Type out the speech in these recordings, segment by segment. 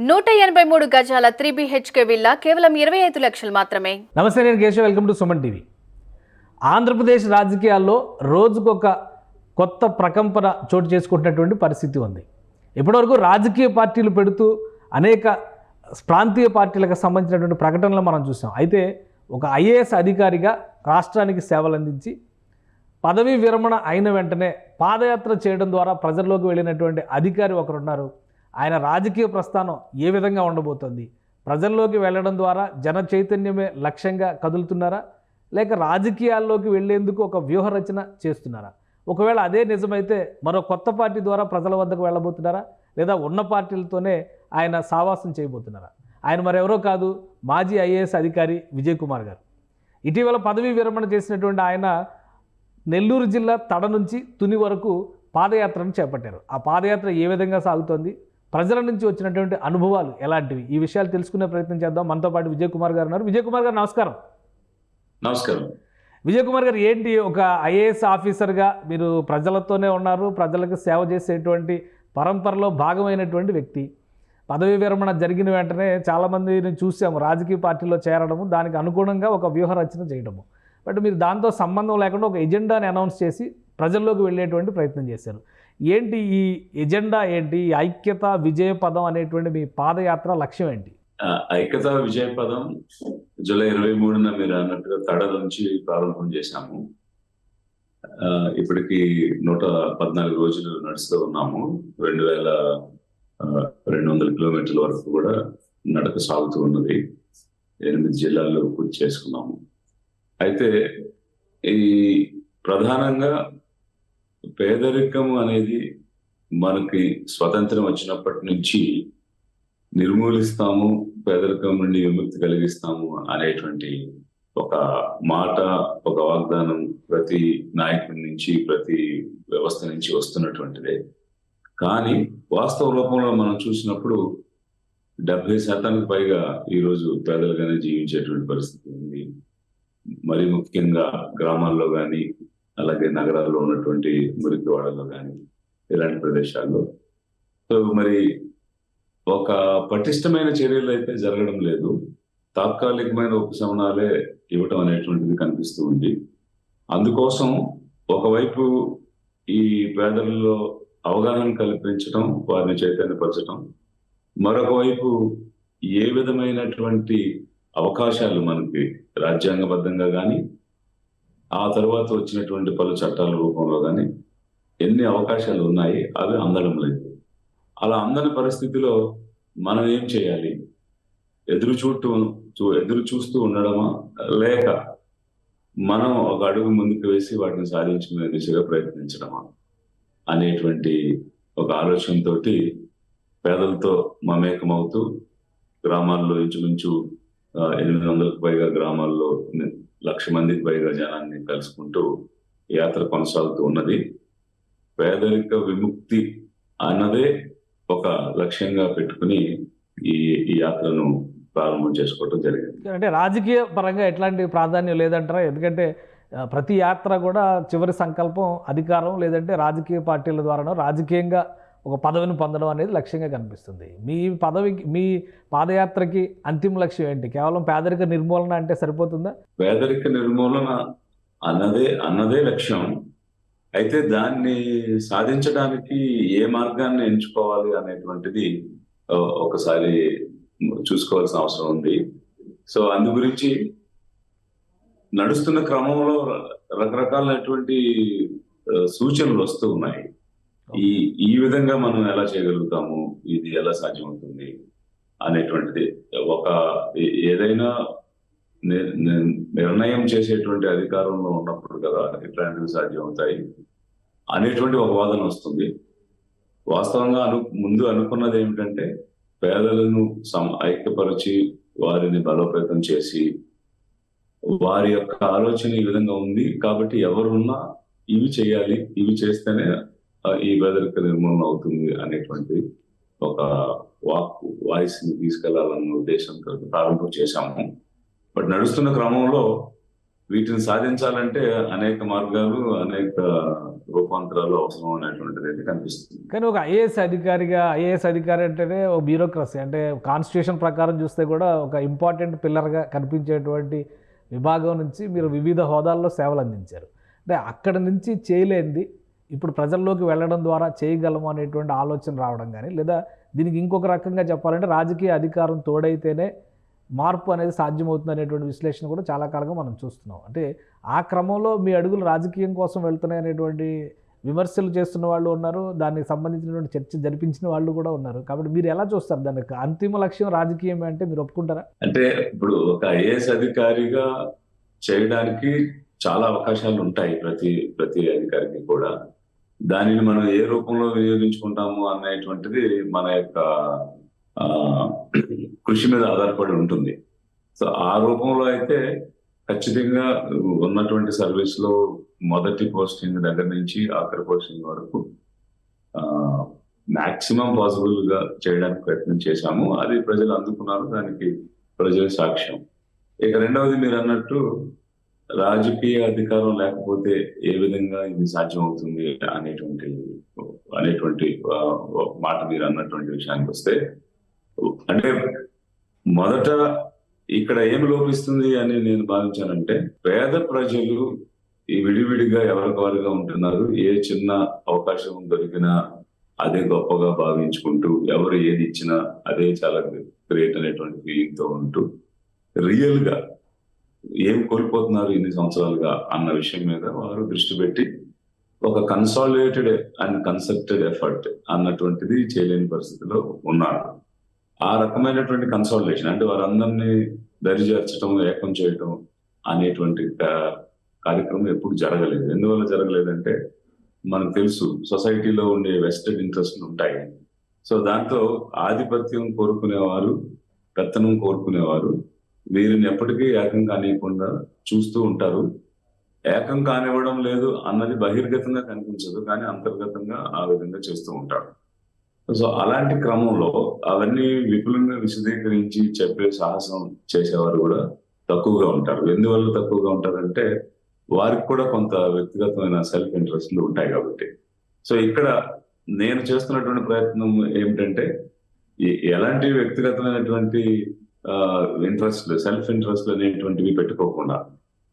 183 గజాల 3 BHK villa కేవలం 25 లక్షలు మాత్రమే. నమస్తే, నేను Keshav. Welcome to Suman TV. Andhra Pradesh రాజకీయాల్లో రోజుకొక కొత్త ప్రకంపన చోటు చేసుకుంటున్నటువంటి పరిస్థితి ఉంది. ఇప్పటివరకు రాజకీయ పార్టీలు పెడుతూ అనేక ప్రాంతీయ పార్టీలకు సంబంధించినటువంటి ప్రకటనలు మనం చూసాం. అయితే ఒక ఐఏఎస్ అధికారిగా రాష్ట్రానికి సేవలు అందించి పదవీ విరమణ అయిన వెంటనే పాదయాత్ర చేయడం ద్వారా ప్రజల్లోకి వెళ్ళినటువంటి అధికారి ఒకరున్నారు. ఆయన రాజకీయ ప్రస్థానం ఏ విధంగా ఉండబోతోంది? ప్రజల్లోకి వెళ్ళడం ద్వారా జన చైతన్యమే లక్ష్యంగా కదులుతున్నారా, లేక రాజకీయాల్లోకి వెళ్లేందుకు ఒక వ్యూహ రచన చేస్తున్నారా? ఒకవేళ అదే నిజమైతే మరో కొత్త పార్టీ ద్వారా ప్రజల వద్దకు వెళ్ళబోతున్నారా, లేదా ఉన్న పార్టీలతోనే ఆయన సావాసం చేయబోతున్నారా? ఆయన మరెవరో కాదు, మాజీ ఐఏఎస్ అధికారి విజయ్ కుమార్ గారు. ఇటీవల పదవీ విరమణ చేసినటువంటి ఆయన నెల్లూరు జిల్లా తడ నుంచి తుని వరకు పాదయాత్రను చేపట్టారు. ఆ పాదయాత్ర ఏ విధంగా సాగుతోంది, ప్రజల నుంచి వచ్చినటువంటి అనుభవాలు ఎలాంటివి, ఈ విషయాలు తెలుసుకునే ప్రయత్నం చేద్దాం. మనతో పాటు విజయ్ కుమార్ గారు ఉన్నారు. విజయ్ కుమార్ గారు, నమస్కారం. నమస్కారం. విజయ్ కుమార్ గారు, ఏంటి ఒక ఐఏఎస్ ఆఫీసర్గా మీరు ప్రజలతోనే ఉన్నారు, ప్రజలకు సేవ చేసేటువంటి పరంపరలో భాగమైనటువంటి వ్యక్తి. పదవీ విరమణ జరిగిన వెంటనే చాలామందిని చూసాము రాజకీయ పార్టీలో చేరడము, దానికి అనుగుణంగా ఒక వ్యూహ రచన చేయడము. బట్ మీరు దాంతో సంబంధం లేకుండా ఒక ఎజెండాని అనౌన్స్ చేసి ప్రజల్లోకి వెళ్ళేటువంటి ప్రయత్నం చేశారు. ఏంటి ఈ ఎజెండా, ఏంటి ఈ ఐక్యత విజయ పదం అనేటువంటి మీ పాదయాత్ర లక్ష్యం ఏంటి? ఐక్యత విజయ పదం జూలై 23న మీరు అన్నట్టుగా తడ నుంచి ప్రారంభం చేశాము. ఇప్పటికి 114 రోజులు నడుస్తూ ఉన్నాము. 2200 కిలోమీటర్ల వరకు కూడా నడక సాగుతూ ఉన్నది. 8 జిల్లాల్లో పూర్తి చేసుకున్నాము. అయితే ఈ ప్రధానంగా పేదరికం అనేది మనకి స్వతంత్రం వచ్చినప్పటి నుంచి నిర్మూలిస్తాము, పేదరికం నుండి విముక్తి కలిగిస్తాము అనేటువంటి ఒక మాట, ఒక వాగ్దానం ప్రతి నాయకుడి నుంచి, ప్రతి వ్యవస్థ నుంచి వస్తున్నటువంటిదే. కానీ వాస్తవ రూపంలో మనం చూసినప్పుడు 70% పైగా ఈరోజు పేదలుగానే జీవించేటువంటి పరిస్థితి ఉంది. మరి ముఖ్యంగా గ్రామాల్లో కానీ, అలాగే నగరాల్లో ఉన్నటువంటి మురికివాడల్లో కానీ, ఇలాంటి ప్రదేశాల్లో. సో మరి ఒక పటిష్టమైన చర్యలు అయితే జరగడం లేదు. తాత్కాలికమైన ఉపశమనాలే ఇవ్వటం అనేటువంటిది కనిపిస్తూ ఉంది. అందుకోసం ఒకవైపు ఈ పేదలలో అవగాహన కల్పించడం, వారిని చైతన్యపరచడం, మరొక వైపు ఏ విధమైనటువంటి అవకాశాలు మనకి రాజ్యాంగబద్ధంగా కానీ, ఆ తర్వాత వచ్చినటువంటి పలు చట్టాల రూపంలో కానీ ఎన్ని అవకాశాలు ఉన్నాయి, అవి అందడం లేదు. అలా అందని పరిస్థితిలో మనం ఏం చేయాలి? ఎదురు చూస్తూ ఉండడమా, లేక మనం ఒక అడుగు ముందుకు వేసి వాటిని సాధించుకునే దిశగా ప్రయత్నించడమా అనేటువంటి ఒక ఆలోచనతో పేదలతో మమేకమవుతూ గ్రామాల్లో ఇంచుమించు 800కు పైగా గ్రామాల్లో 1,00,000 మందికి పైగా జనాన్ని కలుసుకుంటూ యాత్ర కొనసాగుతూ ఉన్నది. పేదరిక విముక్తి అన్నదే ఒక లక్ష్యంగా పెట్టుకుని ఈ యాత్రను ప్రారంభం చేసుకోవడం జరిగింది. అంటే రాజకీయ పరంగా ఎట్లాంటి ప్రాధాన్యం లేదంటారా? ఎందుకంటే ప్రతి యాత్ర కూడా చివరి సంకల్పం అధికారం, లేదంటే రాజకీయ పార్టీల ద్వారానో రాజకీయంగా ఒక పదవిని పొందడం అనేది లక్ష్యంగా కనిపిస్తుంది. మీ పాదయాత్రకి అంతిమ లక్ష్యం ఏంటి? కేవలం పేదరిక నిర్మూలన అంటే సరిపోతుందా? పేదరిక నిర్మూలన అన్నదే లక్ష్యం. అయితే దాన్ని సాధించడానికి ఏ మార్గాన్ని ఎంచుకోవాలి అనేటువంటిది ఒకసారి చూసుకోవాల్సిన అవసరం ఉంది. సో అందు గురించి నడుస్తున్న క్రమంలో రకరకాలైనటువంటి సూచనలు వస్తూ ఉన్నాయి. ఈ విధంగా మనం ఎలా చేయగలుగుతాము, ఇది ఎలా సాధ్యమవుతుంది అనేటువంటిది. ఏదైనా నిర్ణయం చేసేటువంటి అధికారంలో ఉన్నప్పుడు కదా ఇట్లాంటివి సాధ్యం అవుతాయి అనేటువంటి ఒక వాదన వస్తుంది. వాస్తవంగా ముందు అనుకున్నది ఏమిటంటే, పేదలను ఐక్యపరిచి వారిని బలోపేతం చేసి, వారి యొక్క ఆలోచన ఈ విధంగా ఉంది కాబట్టి ఎవరున్నా ఇవి చేయాలి, ఇవి చేస్తేనే ఈ పేదరిక నిర్మూలన అవుతుంది అనేటువంటి ఒక వాయిస్ ని తీసుకెళ్లాలన్న ఉద్దేశంతో ప్రారంభం చేశాము. బట్ నడుస్తున్న క్రమంలో వీటిని సాధించాలంటే అనేక మార్గాలు, అనేక రూపాంతరాలు అవసరం అనేటువంటిది అయితే కనిపిస్తుంది. కానీ ఒక ఐఏఎస్ అధికారి అంటేనే ఒక బ్యూరోక్రసీ, అంటే కాన్స్టిట్యూషన్ ప్రకారం చూస్తే కూడా ఒక ఇంపార్టెంట్ పిల్లర్గా కనిపించేటువంటి విభాగం నుంచి మీరు వివిధ హోదాల్లో సేవలు అందించారు. అంటే అక్కడి నుంచి చేయలేనిది ఇప్పుడు ప్రజల్లోకి వెళ్ళడం ద్వారా చేయగలము అనేటువంటి ఆలోచన రావడం కానీ, లేదా దీనికి ఇంకొక రకంగా చెప్పాలంటే రాజకీయ అధికారం తోడైతేనే మార్పు అనేది సాధ్యమవుతుంది అనేటువంటి విశ్లేషణ కూడా చాలా కాలంగా మనం చూస్తున్నాం. అంటే ఆ క్రమంలో మీ అడుగులు రాజకీయం కోసం వెళ్తున్నాయి అనేటువంటి విమర్శలు చేస్తున్న వాళ్ళు ఉన్నారు, దానికి సంబంధించినటువంటి చర్చ జరిపించిన వాళ్ళు కూడా ఉన్నారు. కాబట్టి మీరు ఎలా చూస్తారు దానికి? అంతిమ లక్ష్యం రాజకీయం అంటే మీరు ఒప్పుకుంటారా? అంటే ఇప్పుడు ఒక ఐఏఎస్ అధికారిగా చేయడానికి చాలా అవకాశాలు ఉంటాయి ప్రతి అధికారికి కూడా. దానిని మనం ఏ రూపంలో వినియోగించుకుంటాము అనేటువంటిది మన యొక్క కృషి మీద ఆధారపడి ఉంటుంది. సో ఆ రూపంలో అయితే ఖచ్చితంగా ఉన్నటువంటి సర్వీస్ లో మొదటి పోస్టింగ్ దగ్గర నుంచి ఆఖరి పోస్టింగ్ వరకు మాక్సిమం పాసిబుల్ గా చేయడానికి ప్రయత్నం చేశాము. అది ప్రజలు అందుకున్నారు, దానికి ప్రజల సాక్ష్యం. ఇక రెండవది మీరు అన్నట్టు రాజకీయ అధికారం లేకపోతే ఏ విధంగా ఇది సాధ్యం అవుతుంది అనేటువంటి మాట మీరు అన్నటువంటి విషయానికి వస్తే, అంటే మొదట ఇక్కడ ఏమి లోపిస్తుంది అని నేను భావించానంటే, పేద ప్రజలు ఈ విడివిడిగా ఎవరికవారుగా ఉంటున్నారు. ఏ చిన్న అవకాశం దొరికినా అదే గొప్పగా భావించుకుంటూ, ఎవరు ఏది ఇచ్చినా అదే చాలా గ్రేట్ అనేటువంటి ఫీలింగ్ తో ఉంటూ, రియల్ గా ఏం కోల్పోతున్నారు ఇన్ని సంవత్సరాలుగా అన్న విషయం మీద వారు దృష్టి పెట్టి ఒక కన్సాలిడేటెడ్ అండ్ కన్సెప్టెడ్ ఎఫర్ట్ అన్నటువంటిది చేయలేని పరిస్థితిలో ఉన్నారు. ఆ రకమైనటువంటి కన్సాలిడేషన్ అంటే వారందరినీ దరిచేర్చడం, ఏకం చేయటం అనేటువంటి కార్యక్రమం ఎప్పుడు జరగలేదు. ఎందువల్ల జరగలేదంటే మనకు తెలుసు, సొసైటీలో ఉండే వెస్టెడ్ ఇంట్రెస్ట్లు ఉంటాయి. సో దాంతో ఆధిపత్యం కోరుకునేవారు, పెత్తనం కోరుకునేవారు వీరిని ఎప్పటికీ ఏకం కానివ్వకుండా చూస్తూ ఉంటారు. ఏకం కానివ్వడం లేదు అన్నది బహిర్గతంగా కనిపించదు, కానీ అంతర్గతంగా ఆ విధంగా చేస్తూ ఉంటారు. సో అలాంటి క్రమంలో అవన్నీ విపులంగా విశదీకరించి చెప్పే సాహసం చేసేవారు కూడా తక్కువగా ఉంటారు. ఎందువల్ల తక్కువగా ఉంటారంటే వారికి కూడా కొంత వ్యక్తిగతమైన సెల్ఫ్ ఇంట్రెస్ట్లు ఉంటాయి కాబట్టి. సో ఇక్కడ నేను చేస్తున్నటువంటి ప్రయత్నం ఏమిటంటే, ఎలాంటి వ్యక్తిగతమైనటువంటి ఇంట్రెస్ట్లు, సెల్ఫ్ ఇంట్రెస్ట్లు అనేటువంటివి పెట్టుకోకుండా,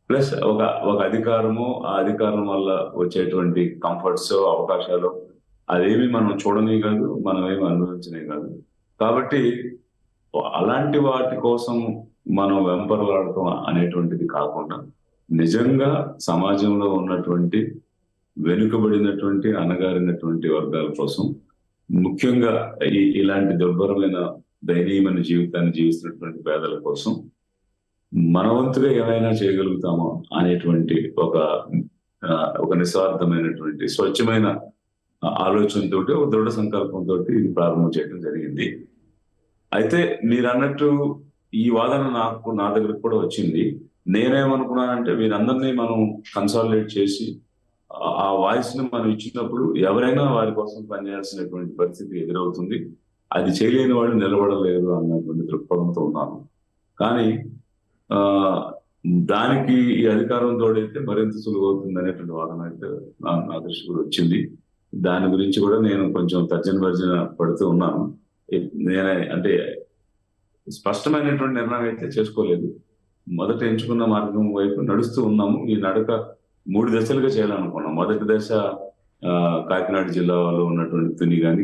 ప్లస్ ఒక అధికారము, ఆ అధికారం వల్ల వచ్చేటువంటి కంఫర్ట్స్, అవకాశాలు అదేమి మనం చూడనే కాదు, మనం ఏమి అనుభవించనే కాదు. కాబట్టి అలాంటి వాటి కోసం మనం వెంపర్లాడటం అనేటువంటిది కాకుండా, నిజంగా సమాజంలో ఉన్నటువంటి వెనుకబడినటువంటి, అణగారినటువంటి వర్గాల కోసం, ముఖ్యంగా ఇలాంటి దుర్భరమైన దయనీయమైన జీవితాన్ని జీవిస్తున్నటువంటి పేదల కోసం మన వంతుగా ఏమైనా చేయగలుగుతామో అనేటువంటి ఒక నిస్వార్థమైనటువంటి స్వచ్ఛమైన ఆలోచనతో, ఒక దృఢ సంకల్పంతో ఇది ప్రారంభం చేయడం జరిగింది. అయితే మీరు అన్నట్టు ఈ వాదన నా దగ్గరకు కూడా వచ్చింది. నేనేమనుకున్నానంటే, వీరందరినీ మనం కన్సాలిడేట్ చేసి ఆ వాయిస్ ని మనం ఇచ్చినప్పుడు ఎవరైనా వారి కోసం పనిచేయాల్సినటువంటి పరిస్థితి ఎదురవుతుంది. అది చేయలేని వాళ్ళు నిలబడలేరు అన్నటువంటి దృక్పథంతో ఉన్నాను. కానీ దానికి ఈ అధికారం తోడైతే మరింత సులువు అవుతుంది అనేటువంటి వాదన అయితే నా దృష్టి కూడా వచ్చింది. దాని గురించి కూడా నేను కొంచెం తర్జన భర్జన పడుతూ ఉన్నాను. నేనే అంటే స్పష్టమైనటువంటి నిర్ణయం అయితే చేసుకోలేదు. మొదట ఎంచుకున్న మార్గం వైపు నడుస్తూ ఉన్నాము. ఈ నడక 3 దశలుగా చేయాలనుకున్నాం. మొదటి దశ కాకినాడ జిల్లాలో ఉన్నటువంటి తుని కానీ,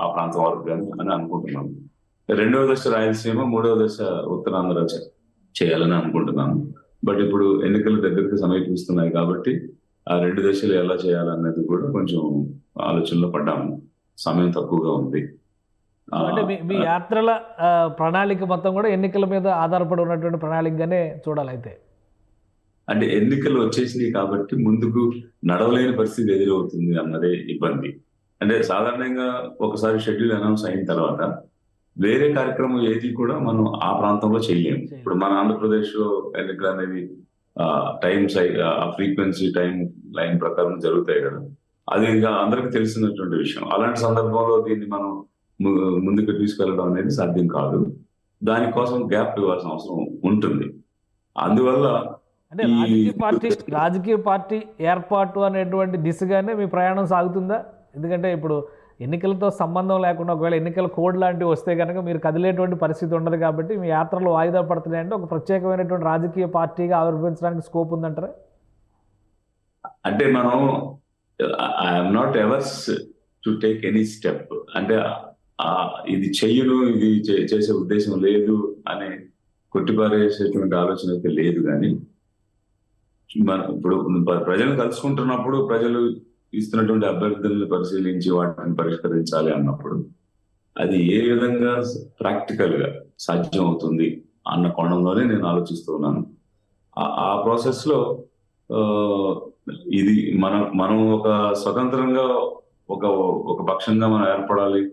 ఆ ప్రాంతం వరకు కానీ అని అనుకుంటున్నాము. 2వ దశ రాయలసీమ, 3వ దశ ఉత్తరాంధ్ర చేయాలని అనుకుంటున్నాము. బట్ ఇప్పుడు ఎన్నికల దగ్గరికి సమీపిస్తున్నాయి కాబట్టి ఆ 2 దశలు ఎలా చేయాలనేది కూడా కొంచెం ఆలోచనలో పడ్డాము. సమయం తక్కువగా ఉంది. అంటే మీ యాత్రల ప్రణాళిక మొత్తం కూడా ఎన్నికల మీద ఆధారపడి ఉన్నటువంటి ప్రణాళికగానే చూడాలైతే. అంటే ఎన్నికలు వచ్చేసినాయి కాబట్టి ముందుకు నడవలేని పరిస్థితి ఎదురవుతుంది అన్నదే ఇబ్బంది. అంటే సాధారణంగా ఒకసారి షెడ్యూల్ అనౌన్స్ అయిన తర్వాత వేరే కార్యక్రమం ఏది కూడా మనం ఆ ప్రాంతంలో చేయలేము. ఇప్పుడు మన ఆంధ్రప్రదేశ్ లో ఎన్నికలు అనేది ఫ్రీక్వెన్సీ టైం లైన్ ప్రకారం జరుగుతాయి కదా, అది ఇంకా అందరికి తెలిసినటువంటి విషయం. అలాంటి సందర్భంలో దీన్ని మనం ముందుకు తీసుకెళ్ళడం అనేది సాధ్యం కాదు. దానికోసం గ్యాప్ ఇవ్వాల్సిన అవసరం ఉంటుంది. అందువల్ల అంటే ఈ రాజకీయ పార్టీ ఏర్పాటు అనేటువంటి దిశగానే మీ ప్రయాణం సాగుతుందా? ఎందుకంటే ఇప్పుడు ఎన్నికలతో సంబంధం లేకుండా ఒకవేళ ఎన్నికల కోడ్ లాంటివి వస్తే కనుక మీరు కదిలేటువంటి పరిస్థితి ఉండదు కాబట్టి మీ యాత్రలు వాయిదా పడుతున్నాయంటే ఒక ప్రత్యేకమైనటువంటి రాజకీయ పార్టీగా ఆవిర్భవించడానికి స్కోప్ ఉందంటారా? అంటే మనం I'm not ఎవర్స్ to take any step. అంటే ఇది చెయ్యను, ఇది చేసే ఉద్దేశం లేదు అనే కొట్టిపారేసేటువంటి ఆలోచన అయితే లేదు. కానీ ఇప్పుడు ప్రజలు కలుసుకుంటున్నప్పుడు ప్రజలు ఇస్తున్నటువంటి అభ్యర్థులను పరిశీలించి వాటిని పరిష్కరించాలి అన్నప్పుడు అది ఏ విధంగా ప్రాక్టికల్ గా సాధ్యం అవుతుంది అన్న కోణంలోనే నేను ఆలోచిస్తూ ఉన్నాను. ఆ ప్రాసెస్ లో ఇది మనం ఒక స్వతంత్రంగా ఒక పక్షంగా మనం ఏర్పడాలి,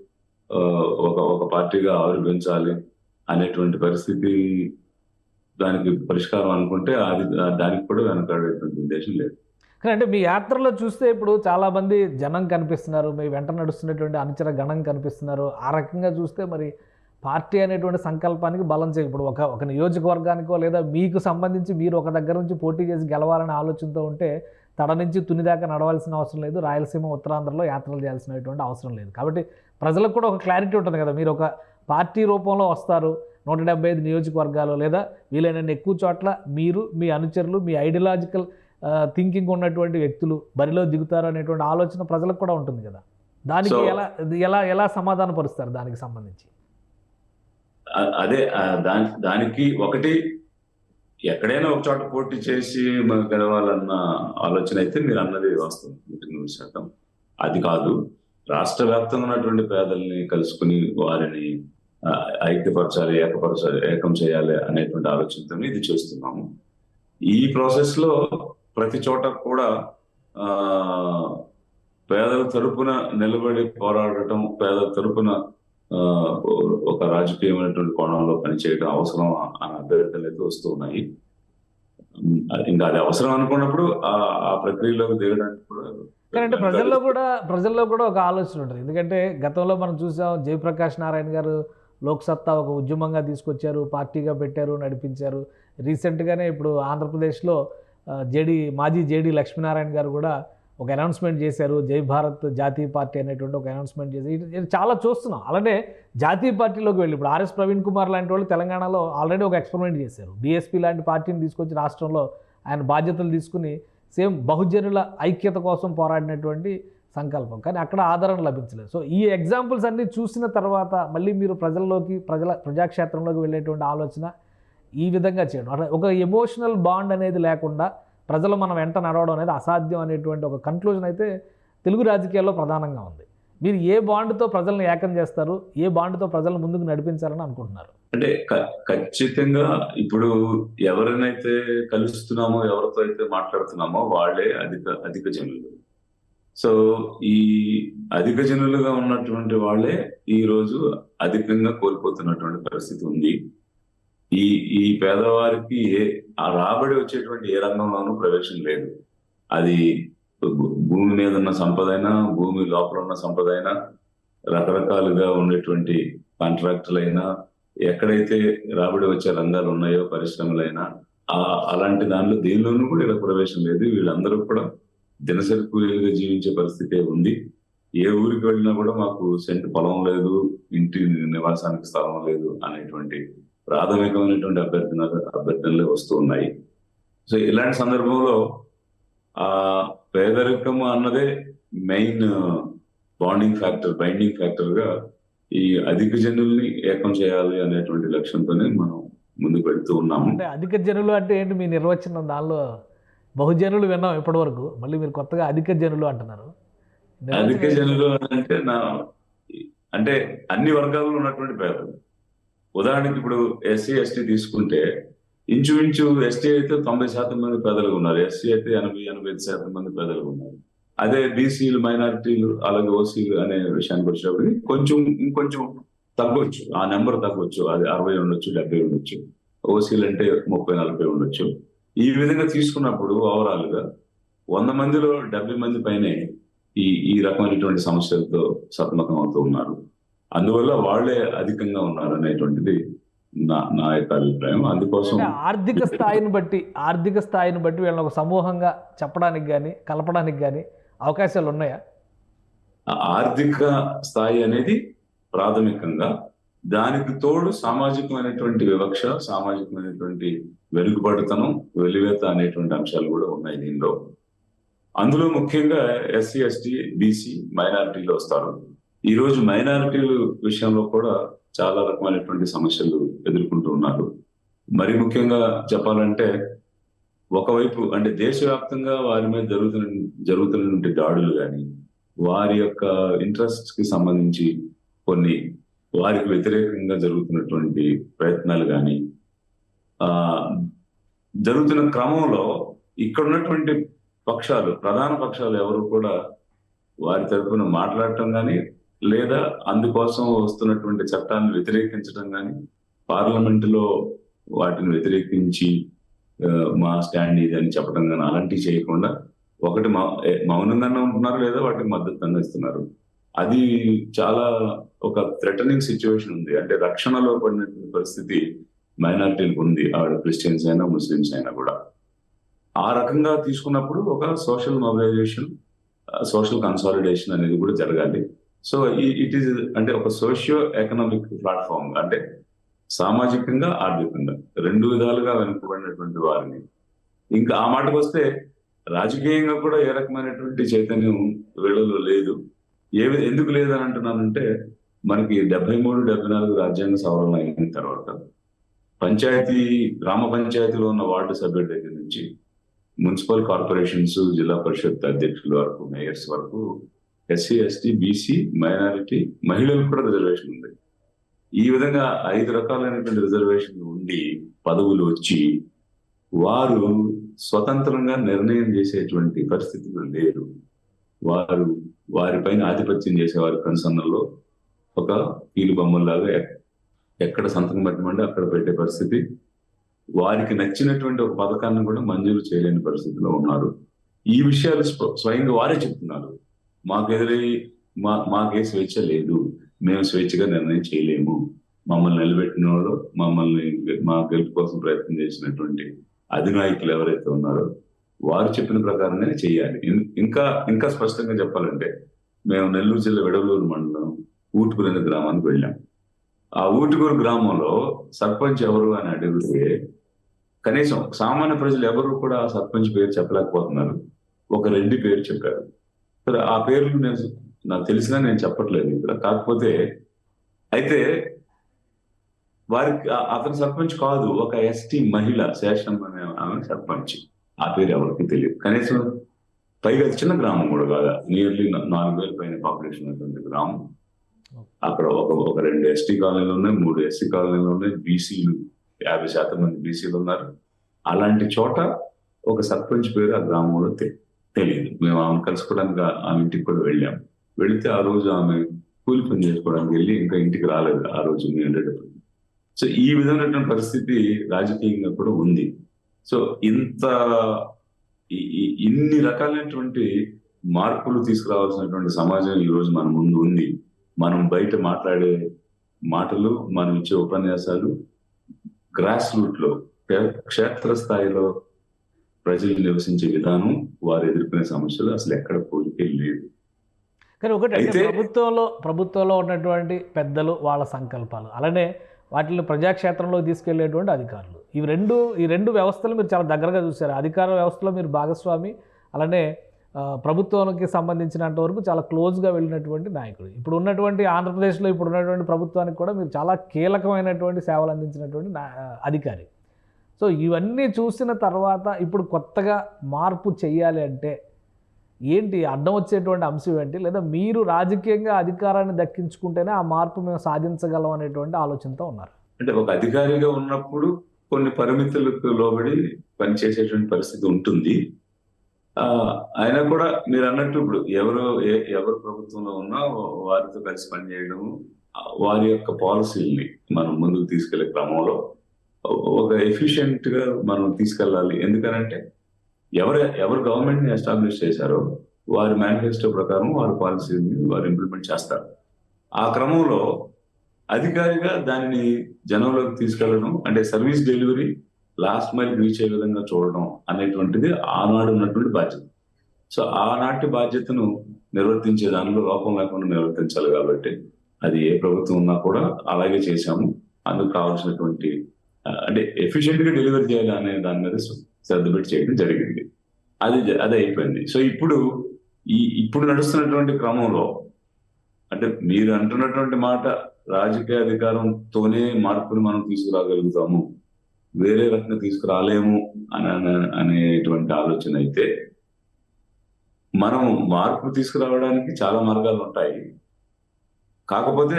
ఒక పార్టీగా ఆవిర్భవించాలి అనేటువంటి పరిస్థితి, దానికి పరిష్కారం అనుకుంటే దానికి కూడా వెనకాడేటువంటి ఉద్దేశం లేదు. కానీ అంటే మీ యాత్రలో చూస్తే ఇప్పుడు చాలామంది జనం కనిపిస్తున్నారు, మీ వెంట నడుస్తున్నటువంటి అనుచర గణం కనిపిస్తున్నారు. ఆ రకంగా చూస్తే మరి పార్టీ అనేటువంటి సంకల్పానికి బలం చేయ ఇప్పుడు ఒక నియోజకవర్గానికో లేదా మీకు సంబంధించి మీరు ఒక దగ్గర నుంచి పోటీ చేసి గెలవాలనే ఆలోచనతో ఉంటే తడ నుంచి తుని దాకా నడవాల్సిన అవసరం లేదు, రాయలసీమ ఉత్తరాంధ్రలో యాత్రలు చేయాల్సినటువంటి అవసరం లేదు. కాబట్టి ప్రజలకు కూడా ఒక క్లారిటీ ఉంటుంది కదా, మీరు ఒక పార్టీ రూపంలో వస్తారు 175 నియోజకవర్గాలు లేదా వీలైనన్ని ఎక్కువ చోట్ల మీరు మీ అనుచరులు మీ ఐడియాలజికల్ థింకింగ్ ఉన్నటువంటి వ్యక్తులు బరిలో దిగుతారు అనేటువంటి ఆలోచన ప్రజలకు కూడా ఉంటుంది కదా. దానికి ఎలా సమాధాన పరుస్తారు దానికి సంబంధించి? అదే దానికి ఒకటి, ఎక్కడైనా ఒక చోట పోటీ చేసి గెలవాలన్న ఆలోచన అయితే మీరు అన్నది వాస్తవం 100%. అది కాదు, రాష్ట్ర వ్యాప్తంగా ఉన్నటువంటి పేదల్ని కలుసుకుని వారిని ఐక్యపరచాలి, ఏకం చేయాలి అనేటువంటి ఆలోచనతో ఇది చేస్తున్నాము. ఈ ప్రాసెస్ లో ప్రతి చోట కూడా పేదల తరపున నిలబడి పోరాడటం, పేదల తరపున ఒక రాజకీయమైనటువంటి కోణంలో పనిచేయడం అవసరం అనే అభ్యర్థనలు అయితే వస్తూ ఉన్నాయి. ఇంకా అది అవసరం అనుకున్నప్పుడు ఆ ప్రక్రియలోకి దిగడానికి కూడా. కానీ ప్రజల్లో కూడా ఒక ఆలోచన ఉంటుంది. ఎందుకంటే గతంలో మనం చూసాం, జయప్రకాష్ నారాయణ గారు లోక్సత్తా ఒక ఉద్యమంగా తీసుకొచ్చారు, పార్టీగా పెట్టారు, నడిపించారు. రీసెంట్గానే ఇప్పుడు ఆంధ్రప్రదేశ్లో మాజీ జేడీ లక్ష్మీనారాయణ గారు కూడా ఒక అనౌన్స్మెంట్ చేశారు, జై భారత్ జాతీయ పార్టీ అనేటువంటి ఒక అనౌన్స్మెంట్ చేసి ఇది చాలా చూస్తున్నాం. అలానే జాతీయ పార్టీలోకి వెళ్ళి ఇప్పుడు ఆర్ఎస్ ప్రవీణ్ కుమార్ లాంటి వాళ్ళు తెలంగాణలో ఆల్రెడీ ఒక ఎక్స్పెరిమెంట్ చేశారు. బీఎస్పీ లాంటి పార్టీని తీసుకొచ్చి రాష్ట్రంలో ఆయన బాధ్యతలు తీసుకుని సేమ్ బహుజనుల ఐక్యత కోసం పోరాడినటువంటి సంకల్పం, కానీ అక్కడ ఆదరణ లభించలేదు. సో ఈ ఎగ్జాంపుల్స్ అన్నీ చూసిన తర్వాత మళ్ళీ మీరు ప్రజాక్షేత్రంలోకి వెళ్ళేటువంటి ఆలోచన ఈ విధంగా చేయడం, అట్లా ఒక ఎమోషనల్ బాండ్ అనేది లేకుండా ప్రజలు మనం వెంట నడవడం అనేది అసాధ్యం అనేటువంటి ఒక కన్క్లూజన్ అయితే తెలుగు రాజకీయాల్లో ప్రధానంగా ఉంది. మీరు ఏ బాండ్తో ప్రజలను ఏకం చేస్తారు, ఏ బాండ్తో ప్రజలను ముందుకు నడిపించాలని అనుకుంటున్నారు? అంటే ఖచ్చితంగా ఇప్పుడు ఎవరినైతే కలుస్తున్నామో, ఎవరితో అయితే మాట్లాడుతున్నామో వాళ్ళే అధిక జనులు. సో ఈ అధిక జనులుగా ఉన్నటువంటి వాళ్ళే ఈ రోజు అధికంగా కోల్పోతున్నటువంటి పరిస్థితి ఉంది. ఈ పేదవారికి ఆ రాబడి వచ్చేటువంటి ఏ రంగంలోనూ ప్రవేశం లేదు. అది భూమి మీద ఉన్న సంపద అయినా, భూమి లోపల ఉన్న సంపద అయినా, రకరకాలుగా ఉండేటువంటి కాంట్రాక్టులైనా, ఎక్కడైతే రాబడి వచ్చే రంగాలు ఉన్నాయో పరిశ్రమలైనా, అలాంటి దానిలో దేనిలోనూ కూడా ఇలా ప్రవేశం లేదు. వీళ్ళందరూ కూడా దినసరి కూలీలుగా జీవించే పరిస్థితే ఉంది. ఏ ఊరికి వెళ్ళినా కూడా మాకు సెంటు పొలం లేదు, ఇంటి నివాసానికి స్థలం లేదు అనేటువంటి ప్రాథమికమైనటువంటి అభ్యర్థనలే వస్తూ ఉన్నాయి. సో ఇలాంటి సందర్భంలో ఆ పేదరికం అన్నదే మెయిన్ బైండింగ్ ఫ్యాక్టర్ గా ఈ అధిక జనుల్ని ఏకం చేయాలి అనేటువంటి లక్ష్యంతోనే మనం ముందుకు వెళ్తూ ఉన్నాము. అంటే అధిక జనులు అంటే ఏంటి మీ నిర్వచనం? దానిలో బహుజనులు విన్నాం ఇప్పటి వరకు, మళ్ళీ మీరు కొత్తగా అధిక జనులు అంటున్నారు. అధిక జనులు అంటే అన్ని వర్గాల్లో ఉన్నటువంటి పేదలు. ఉదాహరణకి ఇప్పుడు ఎస్సీ ఎస్టీ తీసుకుంటే ఇంచుమించు ఎస్టీ అయితే 90% మంది పేదలు ఉన్నారు, ఎస్సీ అయితే 80-85% మంది పేదలు ఉన్నారు. అదే బీసీలు, మైనారిటీలు, అలాగే ఓసీలు అనే విషయానికి వచ్చేటప్పుడు ఇంకొంచెం తగ్గొచ్చు, ఆ నెంబర్ తగ్గొచ్చు. అది 60 ఉండొచ్చు, 70 ఉండొచ్చు. ఓసీలు అంటే 30-40 ఉండొచ్చు. ఈ విధంగా తీసుకున్నప్పుడు ఓవరాల్ గా 100 మందిలో 70 మంది పైనే ఈ రకమైనటువంటి సమస్యలతో సతమతం అవుతూ ఉన్నారు. అందువల్ల వాళ్లే అధికంగా ఉన్నారు అనేటువంటిది నా యొక్క అభిప్రాయం. అందుకోసం అంటే ఆర్థిక స్థాయిని బట్టి వీళ్ళని ఒక సమూహంగా చెప్పడానికి కానీ కలపడానికి కానీ అవకాశాలు ఉన్నాయా? ఆర్థిక స్థాయి అనేది ప్రాథమికంగా, దానికి తోడు సామాజికమైనటువంటి వివక్ష, సామాజికమైనటువంటి వెలుగుబడితనం, వెలివేత అనేటువంటి అంశాలు కూడా ఉన్నాయి దీనిలో. అందులో ముఖ్యంగా ఎస్సీ, ఎస్టీ, బీసీ, మైనారిటీలు వస్తారు. ఈ రోజు మైనారిటీల విషయంలో కూడా చాలా రకమైనటువంటి సమస్యలు ఎదుర్కొంటూ ఉన్నారు. మరి ముఖ్యంగా చెప్పాలంటే, ఒకవైపు అంటే దేశవ్యాప్తంగా వారి మీద జరుగుతున్నటువంటి దాడులు కానీ, వారి యొక్క ఇంట్రెస్ట్ కి సంబంధించి కొన్ని వారికి వ్యతిరేకంగా జరుగుతున్నటువంటి ప్రయత్నాలు కానీ జరుగుతున్న క్రమంలో ఇక్కడ ఉన్నటువంటి ప్రధాన పక్షాలు ఎవరు కూడా వారి తరఫున మాట్లాడటం కానీ, లేదా అందుకోసం వస్తున్నటువంటి చట్టాన్ని వ్యతిరేకించడం కానీ, పార్లమెంటులో వాటిని వ్యతిరేకించి మా స్టాండ్ ఇది అని చెప్పడం కానీ అలాంటివి చేయకుండా ఒకటి మౌనంగానే ఉంటున్నారు, లేదా వాటికి మద్దతుగా ఇస్తున్నారు. అది చాలా ఒక థ్రెటనింగ్ సిచ్యువేషన్ ఉంది. అంటే రక్షణలో పడినటువంటి పరిస్థితి మైనారిటీలకు ఉంది, ఆవిడ క్రిస్టియన్స్ అయినా ముస్లిమ్స్ అయినా కూడా. ఆ రకంగా తీసుకున్నప్పుడు ఒక సోషల్ మొబిలైజేషన్, సోషల్ కన్సాలిడేషన్ అనేది కూడా జరగాలి. సో ఇట్ ఈస్ అంటే ఒక సోషియో ఎకనామిక్ ప్లాట్ఫామ్, అంటే సామాజికంగా ఆర్థికంగా రెండు విధాలుగా వెనుకబడినటువంటి వారిని. ఇంకా ఆ మాటకు వస్తే రాజకీయంగా కూడా ఏ రకమైనటువంటి చైతన్యం వీళ్ళలో లేదు. ఎందుకు లేదని అంటున్నానంటే, మనకి 73-74 రాజ్యాంగ సవరణ అయిన తర్వాత గ్రామ పంచాయతీలో ఉన్న వార్డు సభ్యుల దగ్గర నుంచి మున్సిపల్ కార్పొరేషన్స్, జిల్లా పరిషత్ అధ్యక్షుల వరకు, మేయర్స్ వరకు ఎస్సీ, ఎస్టీ, బీసీ, మైనారిటీ, మహిళలకు కూడా రిజర్వేషన్ ఉంది. ఈ విధంగా 5 రకాలైనటువంటి రిజర్వేషన్లు ఉండి పదవులు వచ్చి వారు స్వతంత్రంగా నిర్ణయం చేసేటువంటి పరిస్థితులు లేరు. వారిపైన ఆధిపత్యం చేసే వారి కన్సర్న్లో ఒక కీలు బొమ్మల్లాగా ఎక్కడ సంతకం పెట్టమంటే అక్కడ పెట్టే పరిస్థితి. వారికి నచ్చినటువంటి ఒక పథకాన్ని కూడా మంజూరు చేయలేని పరిస్థితిలో ఉన్నారు. ఈ విషయాలు స్వయంగా వారే చెప్తున్నారు. మాకే స్వేచ్ఛ లేదు, మేము స్వేచ్ఛగా నిర్ణయం చేయలేము, మమ్మల్ని నిలబెట్టిన వాళ్ళు, మమ్మల్ని మా గెలుపు కోసం ప్రయత్నం చేసినటువంటి అధినాయకులు ఎవరైతే ఉన్నారో వారు చెప్పిన ప్రకారమే చేయాలి. ఇంకా స్పష్టంగా చెప్పాలంటే, మేము నెల్లూరు జిల్లా వెడవలూరు మండలం ఊటుకూరు అనే గ్రామానికి వెళ్ళాం. ఆ ఊటుకూరు గ్రామంలో సర్పంచ్ ఎవరు అని అడిగితే కనీసం సామాన్య ప్రజలు ఎవరు కూడా ఆ సర్పంచ్ పేరు చెప్పలేకపోతున్నారు. ఒక రెడ్డి పేరు చెప్పారు. ఆ పేర్లు నాకు తెలిసినా నేను చెప్పట్లేదు ఇక్కడ. కాకపోతే అయితే వారికి అతను సర్పంచ్ కాదు, ఒక ఎస్టీ మహిళ శేషం అనే ఆమె సర్పంచ్. ఆ పేరు ఎవరికి తెలియదు. కనీసం పైగా చిన్న గ్రామం కూడా కాదు, నియర్లీ 4,000 పైన పాపులేషన్ ఉన్నటువంటి గ్రామం. అక్కడ ఒక 2 ఎస్టీ కాలనీలు ఉన్నాయి, 3 ఎస్సీ కాలనీలు ఉన్నాయి, బీసీలు 50% మంది బీసీలు ఉన్నారు. అలాంటి చోట ఒక సర్పంచ్ పేరు ఆ గ్రామంలో తెలియదు. మేము ఆమె కలుసుకోవడానికి ఆమె ఇంటికి కూడా వెళ్ళాం. వెళితే ఆ రోజు ఆమె కూలి పని చేసుకోవడానికి వెళ్ళి ఇంకా ఇంటికి రాలేదు ఆ రోజు మేము వెళ్ళేటప్పుడు. సో ఈ విధమైనటువంటి పరిస్థితి రాజకీయంగా కూడా ఉంది. సో ఇన్ని రకాలైనటువంటి మార్పులు తీసుకురావాల్సినటువంటి సమాజం ఈ రోజు మన ముందు ఉంది. మనం బయట మాట్లాడే మాటలు, మనం ఇచ్చే ఉపన్యాసాలు గ్రాస్ రూట్ లో, క్షేత్ర స్థాయిలో ప్రజలు నివసించే విధానం, వారు ఎదుర్కొనే సమస్యలు అసలు ఎక్కడ పోలికే లేదు. కానీ ఒకటి ప్రభుత్వంలో ఉన్నటువంటి పెద్దలు, వాళ్ళ సంకల్పాలు, అలానే వాటిని ప్రజాక్షేత్రంలో తీసుకెళ్లేటువంటి అధికారులు, ఈ రెండు వ్యవస్థలు మీరు చాలా దగ్గరగా చూశారు. అధికార వ్యవస్థలో మీరు భాగస్వామి, అలానే ప్రభుత్వానికి సంబంధించినంత వరకు చాలా క్లోజ్గా వెళ్ళినటువంటి నాయకుడు. ఇప్పుడు ఉన్నటువంటి ఆంధ్రప్రదేశ్లో ఇప్పుడు ఉన్నటువంటి ప్రభుత్వానికి కూడా మీరు చాలా కీలకమైనటువంటి సేవలు అందించినటువంటి అధికారి. సో ఇవన్నీ చూసిన తర్వాత ఇప్పుడు కొత్తగా మార్పు చేయాలి అంటే ఏంటి అడ్డం వచ్చేటువంటి అంశం ఏంటి? లేదా మీరు రాజకీయంగా అధికారాన్ని దక్కించుకుంటేనే ఆ మార్పు మేము సాధించగలం అనేటువంటి ఆలోచనతో ఉన్నారు? అంటే ఒక అధికారిగా ఉన్నప్పుడు కొన్ని పరిమితులకు లోబడి పనిచేసేటువంటి పరిస్థితి ఉంటుంది. అయినా కూడా మీరు అన్నట్టు ఇప్పుడు ఎవరు ప్రభుత్వంలో ఉన్నా వారితో కలిసి పనిచేయడం, వారి యొక్క పాలసీల్ని మనం ముందుకు తీసుకెళ్లే క్రమంలో ఒక ఎఫిషియెంట్ గా మనం తీసుకెళ్ళాలి. ఎందుకనంటే ఎవరు గవర్నమెంట్ ని ఎస్టాబ్లిష్ చేశారో వారి మేనిఫెస్టో ప్రకారం వారి పాలసీని వారు ఇంప్లిమెంట్ చేస్తారు. ఆ క్రమంలో అధికారిగా దానిని జనంలోకి తీసుకెళ్ళడం, అంటే service delivery last mile reach అయ్యే విధంగా చూడడం అనేటువంటిది ఆనాడు ఉన్నటువంటి బాధ్యత. సో ఆనాటి బాధ్యతను నిర్వర్తించే దానిలో లోపం లేకుండా నిర్వర్తించాలి కాబట్టి అది ఏ ప్రభుత్వం ఉన్నా కూడా అలాగే చేశాము. అందుకు కావాల్సినటువంటి అంటే ఎఫిషియెంట్ గా డెలివరీ చేయాలి అనే దాని మీద శ్రద్ధ పెట్టి చేయడం జరిగింది. అది అయిపోయింది. సో ఇప్పుడు నడుస్తున్నటువంటి క్రమంలో అంటే మీరు అంటున్నటువంటి మాట రాజకీయ అధికారంతోనే మార్పుని మనం తీసుకురాగలుగుతాము, వేరే రకంగా తీసుకురాలేము అనేటువంటి ఆలోచన అయితే, మనం మార్పు తీసుకురావడానికి చాలా మార్గాలు ఉంటాయి. కాకపోతే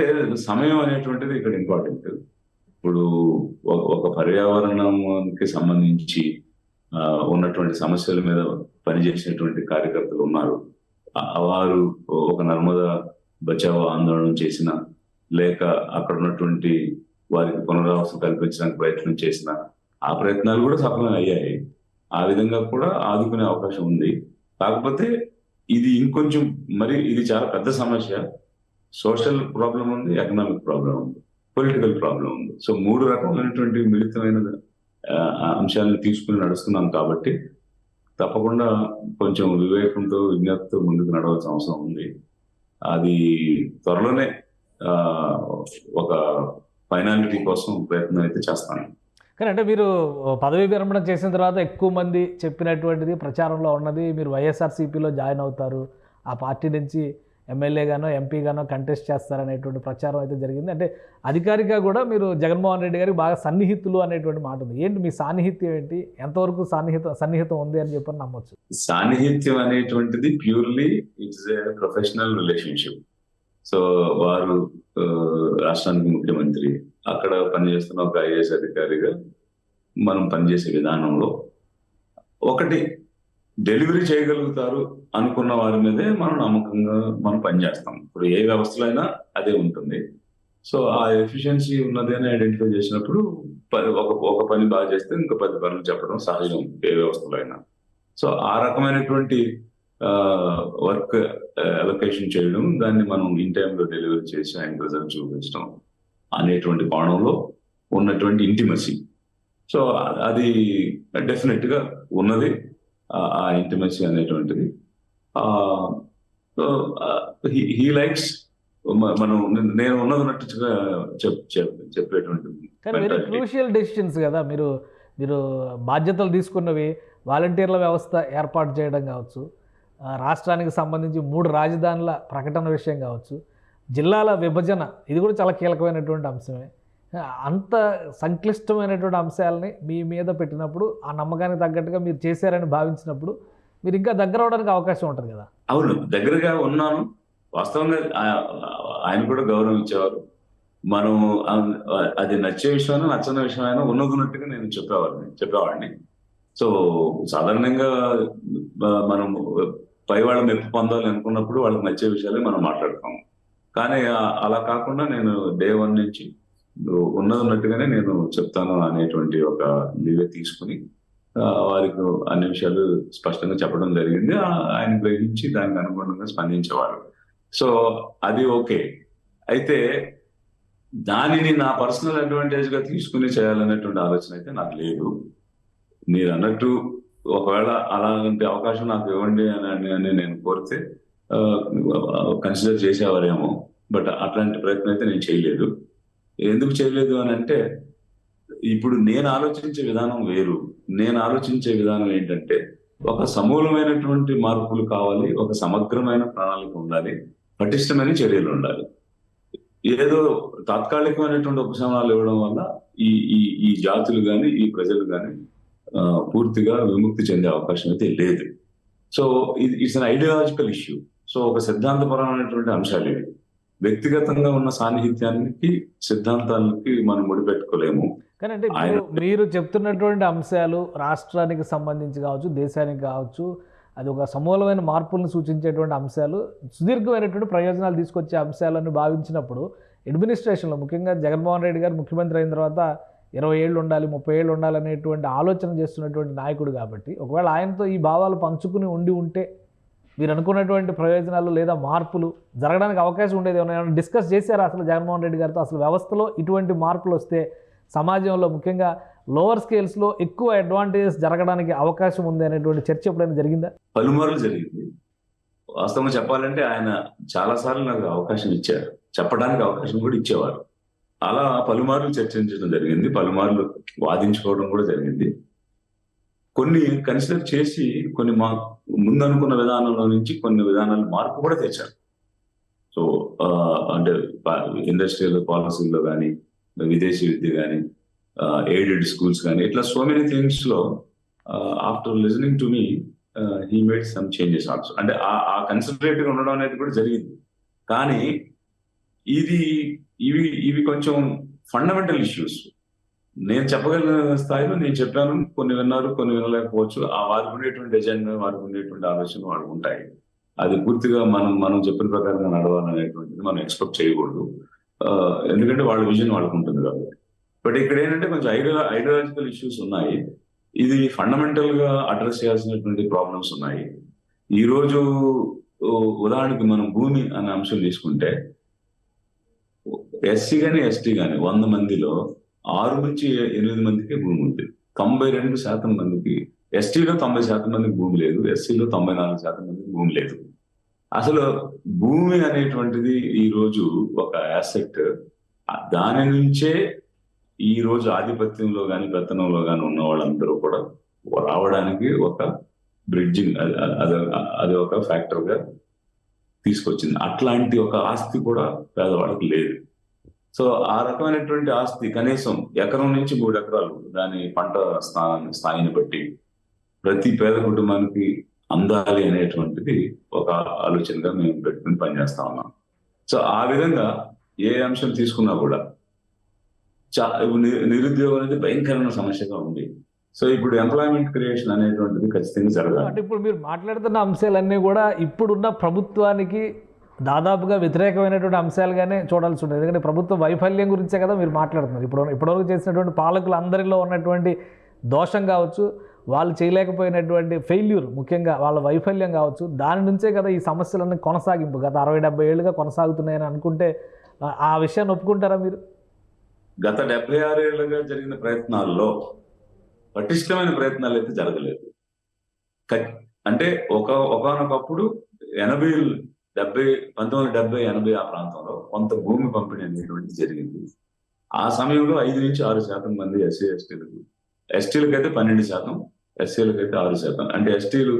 సమయం అనేటువంటిది ఇక్కడ ఇంపార్టెంట్. ఇప్పుడు ఒక పర్యావరణానికి సంబంధించి ఉన్నటువంటి సమస్యల మీద పనిచేసినటువంటి కార్యకర్తలు ఉన్నారు. వారు ఒక నర్మదా బచావో ఆందోళన చేసిన, లేక అక్కడ ఉన్నటువంటి వారికి పునరావాసం కల్పించడానికి ప్రయత్నం చేసిన, ఆ ప్రయత్నాలు కూడా సఫలం అయ్యాయి. ఆ విధంగా కూడా ఆదుకునే అవకాశం ఉంది. కాకపోతే ఇది ఇంకొంచెం ఇది చాలా పెద్ద సమస్య. సోషల్ ప్రాబ్లం ఉంది, ఎకనామిక్ ప్రాబ్లం ఉంది, పొలిటికల్ ప్రాబ్లం ఉంది. సో 3 రకమైనటువంటి మిళితమైన అంశాలను తీసుకుని నడుస్తున్నాం కాబట్టి తప్పకుండా కొంచెం వివేకంతో, విజ్ఞప్తితో ముందుకు నడవాల్సిన అవసరం ఉంది. అది త్వరలోనే ఒక ఫైనాలిటీ కోసం ప్రయత్నం అయితే చేస్తాను. కానీ అంటే మీరు పదవీ విరమణ చేసిన తర్వాత ఎక్కువ మంది చెప్పినటువంటిది ప్రచారంలో ఉన్నది, మీరు వైఎస్ఆర్సీపీలో జాయిన్ అవుతారు, ఆ పార్టీ నుంచి ఎమ్మెల్యేగానో ఎంపీగానో కంటెస్ట్ చేస్తారనేటువంటి ప్రచారం అయితే జరిగింది. అంటే అధికారిగా కూడా మీరు జగన్మోహన్ రెడ్డి గారికి బాగా సన్నిహితులు అనేటువంటి మాట ఉంది. ఏంటి మీ సాన్నిహిత్యం ఏంటి? ఎంతవరకు సన్నిహితం ఉంది అని చెప్పని నమ్మొచ్చు? సాన్నిహిత్యం అనేటువంటిది purely it's a professional relationship. So వారు రాష్ట్రానికి ముఖ్యమంత్రి, అక్కడ పనిచేస్తున్న ఒక ఐఏఎస్ అధికారిగా మనం పనిచేసే విధానంలో ఒకటి డెలివరీ చేయగలుగుతారు అనుకున్న వారి మీదే మనం నమ్మకంగా మనం పనిచేస్తాం. ఇప్పుడు ఏ వ్యవస్థలో అయినా అదే ఉంటుంది. సో ఆ ఎఫిషియన్సీ ఉన్నది అని ఐడెంటిఫై చేసినప్పుడు ఒక పని బాగా చేస్తే ఇంకా 10 పనులు చెప్పడం సహజం ఏ వ్యవస్థలో అయినా. సో ఆ రకమైనటువంటి వర్క్ అలొకేషన్ చేయడం, దాన్ని మనం ఇన్ టైంలో డెలివరీ చేసి ఆయన రిజల్ట్ చూపించడం అనేటువంటి కోణంలో ఉన్నటువంటి ఇంటిమసీ. సో అది డెఫినెట్ గా ఉన్నది, ఆ ఇంటిమసీ అనేటువంటిది. హీ లైక్స్ మనం నేను ఉన్నట్టుగా చెప్పేటువంటి క్రూషియల్ డెసిషన్స్ కదా. మీరు బాధ్యతలు తీసుకున్నవి, వాలంటీర్ల వ్యవస్థ ఏర్పాటు చేయడం కావచ్చు, రాష్ట్రానికి సంబంధించి 3 రాజధానుల ప్రకటన విషయం కావచ్చు, జిల్లాల విభజన, ఇది కూడా చాలా కీలకమైనటువంటి అంశమే. అంత సంక్లిష్టమైనటువంటి అంశాలని మీ మీద పెట్టినప్పుడు, ఆ నమ్మకానికి తగ్గట్టుగా మీరు చేశారని భావించినప్పుడు మీరు ఇంకా దగ్గర అవడానికి అవకాశం ఉంటుంది కదా. అవును, దగ్గరగా ఉన్నాను. వాస్తవంగా ఆయన కూడా గౌరవం ఇచ్చేవారు. మనం అది నచ్చే విషయమైనా నచ్చని విషయమైనా ఉన్నట్టుగా నేను చెప్పేవాడిని. సో సాధారణంగా మనం పై వాళ్ళ మెప్పు పొందాలి అనుకున్నప్పుడు వాళ్ళకి నచ్చే విషయాలే మనం మాట్లాడతాము. కానీ అలా కాకుండా నేను డే 1 నుంచి ఉన్నట్టుగానే నేను చెప్తాను అనేటువంటి ఒక లీవే తీసుకుని వారికి అన్ని విషయాలు స్పష్టంగా చెప్పడం జరిగింది. ఆయన గ్రహించి దానికి అనుగుణంగా స్పందించేవారు. సో అది ఓకే. అయితే దానిని నా పర్సనల్ అడ్వాంటేజ్ గా తీసుకుని చేయాలనేటువంటి ఆలోచన అయితే నాకు లేదు. మీరు అన్నట్టు ఒకవేళ అలాంటి అవకాశం నాకు ఇవ్వండి అని నేను కోరితే కన్సిడర్ చేసేవారేమో. బట్ అట్లాంటి ప్రయత్నం అయితే నేను చేయలేదు. ఎందుకు చేయలేదు అని అంటే, ఇప్పుడు నేను ఆలోచించే విధానం వేరు. నేను ఆలోచించే విధానం ఏంటంటే, ఒక సమూలమైనటువంటి మార్పులు కావాలి, ఒక సమగ్రమైన ప్రణాళిక ఉండాలి, పటిష్టమైన చర్యలు ఉండాలి. ఏదో తాత్కాలికమైనటువంటి ఉపశమనాలు ఇవ్వడం వల్ల ఈ జాతులు కానీ ఈ ప్రజలు కానీ పూర్తిగా విముక్తి చెందే అవకాశం అయితే లేదు. So it's an ideological issue. So ఒక సిద్ధాంతపరమైనటువంటి అంశాలు ఇవి. వ్యక్తిగతంగా ఉన్న సాన్నిహిత్యానికి సిద్ధాంతానికి మనం ముడిపెట్టుకోలేము. కానీ అంటే మీరు చెప్తున్నటువంటి అంశాలు రాష్ట్రానికి సంబంధించి కావచ్చు, దేశానికి కావచ్చు, అది ఒక సమూలమైన మార్పులను సూచించేటువంటి అంశాలు, సుదీర్ఘమైనటువంటి ప్రయోజనాలు తీసుకొచ్చే అంశాలను భావించినప్పుడు అడ్మినిస్ట్రేషన్లో ముఖ్యంగా జగన్మోహన్ రెడ్డి గారు ముఖ్యమంత్రి అయిన తర్వాత 20 ఏళ్ళు ఉండాలి, 30 ఏళ్ళు ఉండాలనేటువంటి ఆలోచన చేస్తున్నటువంటి నాయకుడు కాబట్టి, ఒకవేళ ఆయనతో ఈ భావాలు పంచుకుని ఉంటే మీరు అనుకున్నటువంటి ప్రయోజనాలు లేదా మార్పులు జరగడానికి అవకాశం ఉండేది ఏమైనా డిస్కస్ చేశారా అసలు జగన్మోహన్ రెడ్డి గారితో? అసలు వ్యవస్థలో ఇటువంటి మార్పులు వస్తే సమాజంలో ముఖ్యంగా లోవర్ స్కేల్స్లో ఎక్కువ అడ్వాంటేజెస్ జరగడానికి అవకాశం ఉంది అనేటువంటి చర్చ ఎప్పుడైనా జరిగిందా? పలుమార్లు జరిగింది. వాస్తవంగా చెప్పాలంటే ఆయన చాలాసార్లు నాకు అవకాశం ఇచ్చారు, చెప్పడానికి అవకాశం కూడా ఇచ్చేవారు. అలా పలుమార్లు చర్చించడం జరిగింది, పలుమార్లు వాదించుకోవడం కూడా జరిగింది. కొన్ని కన్సిడర్ చేసి కొన్ని ముందు అనుకున్న విధానంలో నుంచి కొన్ని విధానాలు మార్పు కూడా తెచ్చారు. సో అంటే ఇండస్ట్రియల్ పాలసీల్లో కానీ, విదేశీ విద్య కానీ, ఎయిడెడ్ స్కూల్స్ కానీ, ఇట్లా సో మెనీ థింగ్స్ లో after listening to me he made some changes also. అంటే ఆ కన్సిడరేటివ్ ఉండడం అనేది కూడా జరిగింది. కానీ ఇవి కొంచెం ఫండమెంటల్ ఇష్యూస్. నేను చెప్పగలిగిన స్థాయిలో నేను చెప్పాను, కొన్ని విన్నారు, కొన్ని వినలేకపోవచ్చు. ఆ వారికి ఉండేటువంటి ఎజెండా, వారికి ఉండేటువంటి ఆలోచన వారికి ఉంటాయి. అది పూర్తిగా మనం చెప్పిన ప్రకారంగా నడవాలనేటువంటిది మనం ఎక్స్పెక్ట్ చేయకూడదు, ఎందుకంటే వాళ్ళ విజన్ వాళ్ళకు ఉంటుంది కాబట్టి. బట్ ఇక్కడ ఏంటంటే కొంచెం ఐడియాలజికల్ ఇష్యూస్ ఉన్నాయి. ఇది ఫండమెంటల్ గా అడ్రస్ చేయాల్సినటువంటి ప్రాబ్లమ్స్ ఉన్నాయి. ఈ రోజు ఉదాహరణకి మనం భూమి అనే అంశం తీసుకుంటే, ఎస్సీ కానీ ఎస్టీ కానీ 100 మందిలో 6 నుంచి 8 మందికే భూమి ఉంది. 92% మందికి, ఎస్టీలో 90% మందికి భూమి లేదు, ఎస్సీలో 94% మందికి భూమి లేదు. అసలు భూమి అనేటువంటిది ఈ రోజు ఒక యాసెట్. దాని నుంచే ఈ రోజు ఆధిపత్యంలో కానీ పెత్తనంలో కానీ ఉన్న వాళ్ళందరూ కూడా రావడానికి ఒక బ్రిడ్జింగ్, అది ఒక ఫ్యాక్టర్ గా తీసుకొచ్చింది. అట్లాంటి ఒక ఆస్తి కూడా పేదవాళ్ళకి లేదు. సో ఆ రకమైనటువంటి ఆస్తి కనీసం ఎకరం నుంచి 3 ఎకరాలు దాని పంట స్థాయిని బట్టి ప్రతి పేద కుటుంబానికి అందాలి అనేటువంటిది ఒక ఆలోచనగా మేము పెట్టుకుని పనిచేస్తా ఉన్నాం. సో ఆ విధంగా ఏ అంశం తీసుకున్నా కూడా నిరుద్యోగం అనేది భయంకరమైన సమస్యగా ఉంది. సో ఇప్పుడు ఎంప్లాయ్మెంట్ క్రియేషన్ అనేటువంటిది ఖచ్చితంగా జరగాలి. అంటే ఇప్పుడు మీరు మాట్లాడుతున్న అంశాలన్నీ కూడా ఇప్పుడున్న ప్రభుత్వానికి దాదాపుగా వ్యతిరేకమైనటువంటి అంశాలుగానే చూడాల్సి ఉంటుంది. ఎందుకంటే ప్రభుత్వ వైఫల్యం గురించే కదా మీరు మాట్లాడుతున్నారు. ఇప్పటివరకు చేసినటువంటి పాలకులందరిలో ఉన్నటువంటి దోషం కావచ్చు, వాళ్ళు చేయలేకపోయినటువంటి ఫెయిల్యూర్, ముఖ్యంగా వాళ్ళ వైఫల్యం కావచ్చు, దాని నుంచే కదా ఈ సమస్యలన్నీ కొనసాగింపు గత 60-70 ఏళ్ళుగా కొనసాగుతున్నాయని అనుకుంటే ఆ విషయాన్ని ఒప్పుకుంటారా మీరు? గత 76 ఏళ్ళుగా జరిగిన ప్రయత్నాల్లో పటిష్టమైన ప్రయత్నాలు అయితే జరగలేదు. అంటే ఒకనొకప్పుడు 1970-80 ఆ ప్రాంతంలో కొంత భూమి పంపిణీ అనేటువంటిది జరిగింది. ఆ సమయంలో 5 నుంచి 6% మంది ఎస్టీలకు అయితే 12%, ఎస్సీలకు అయితే 6%. అంటే ఎస్టీలు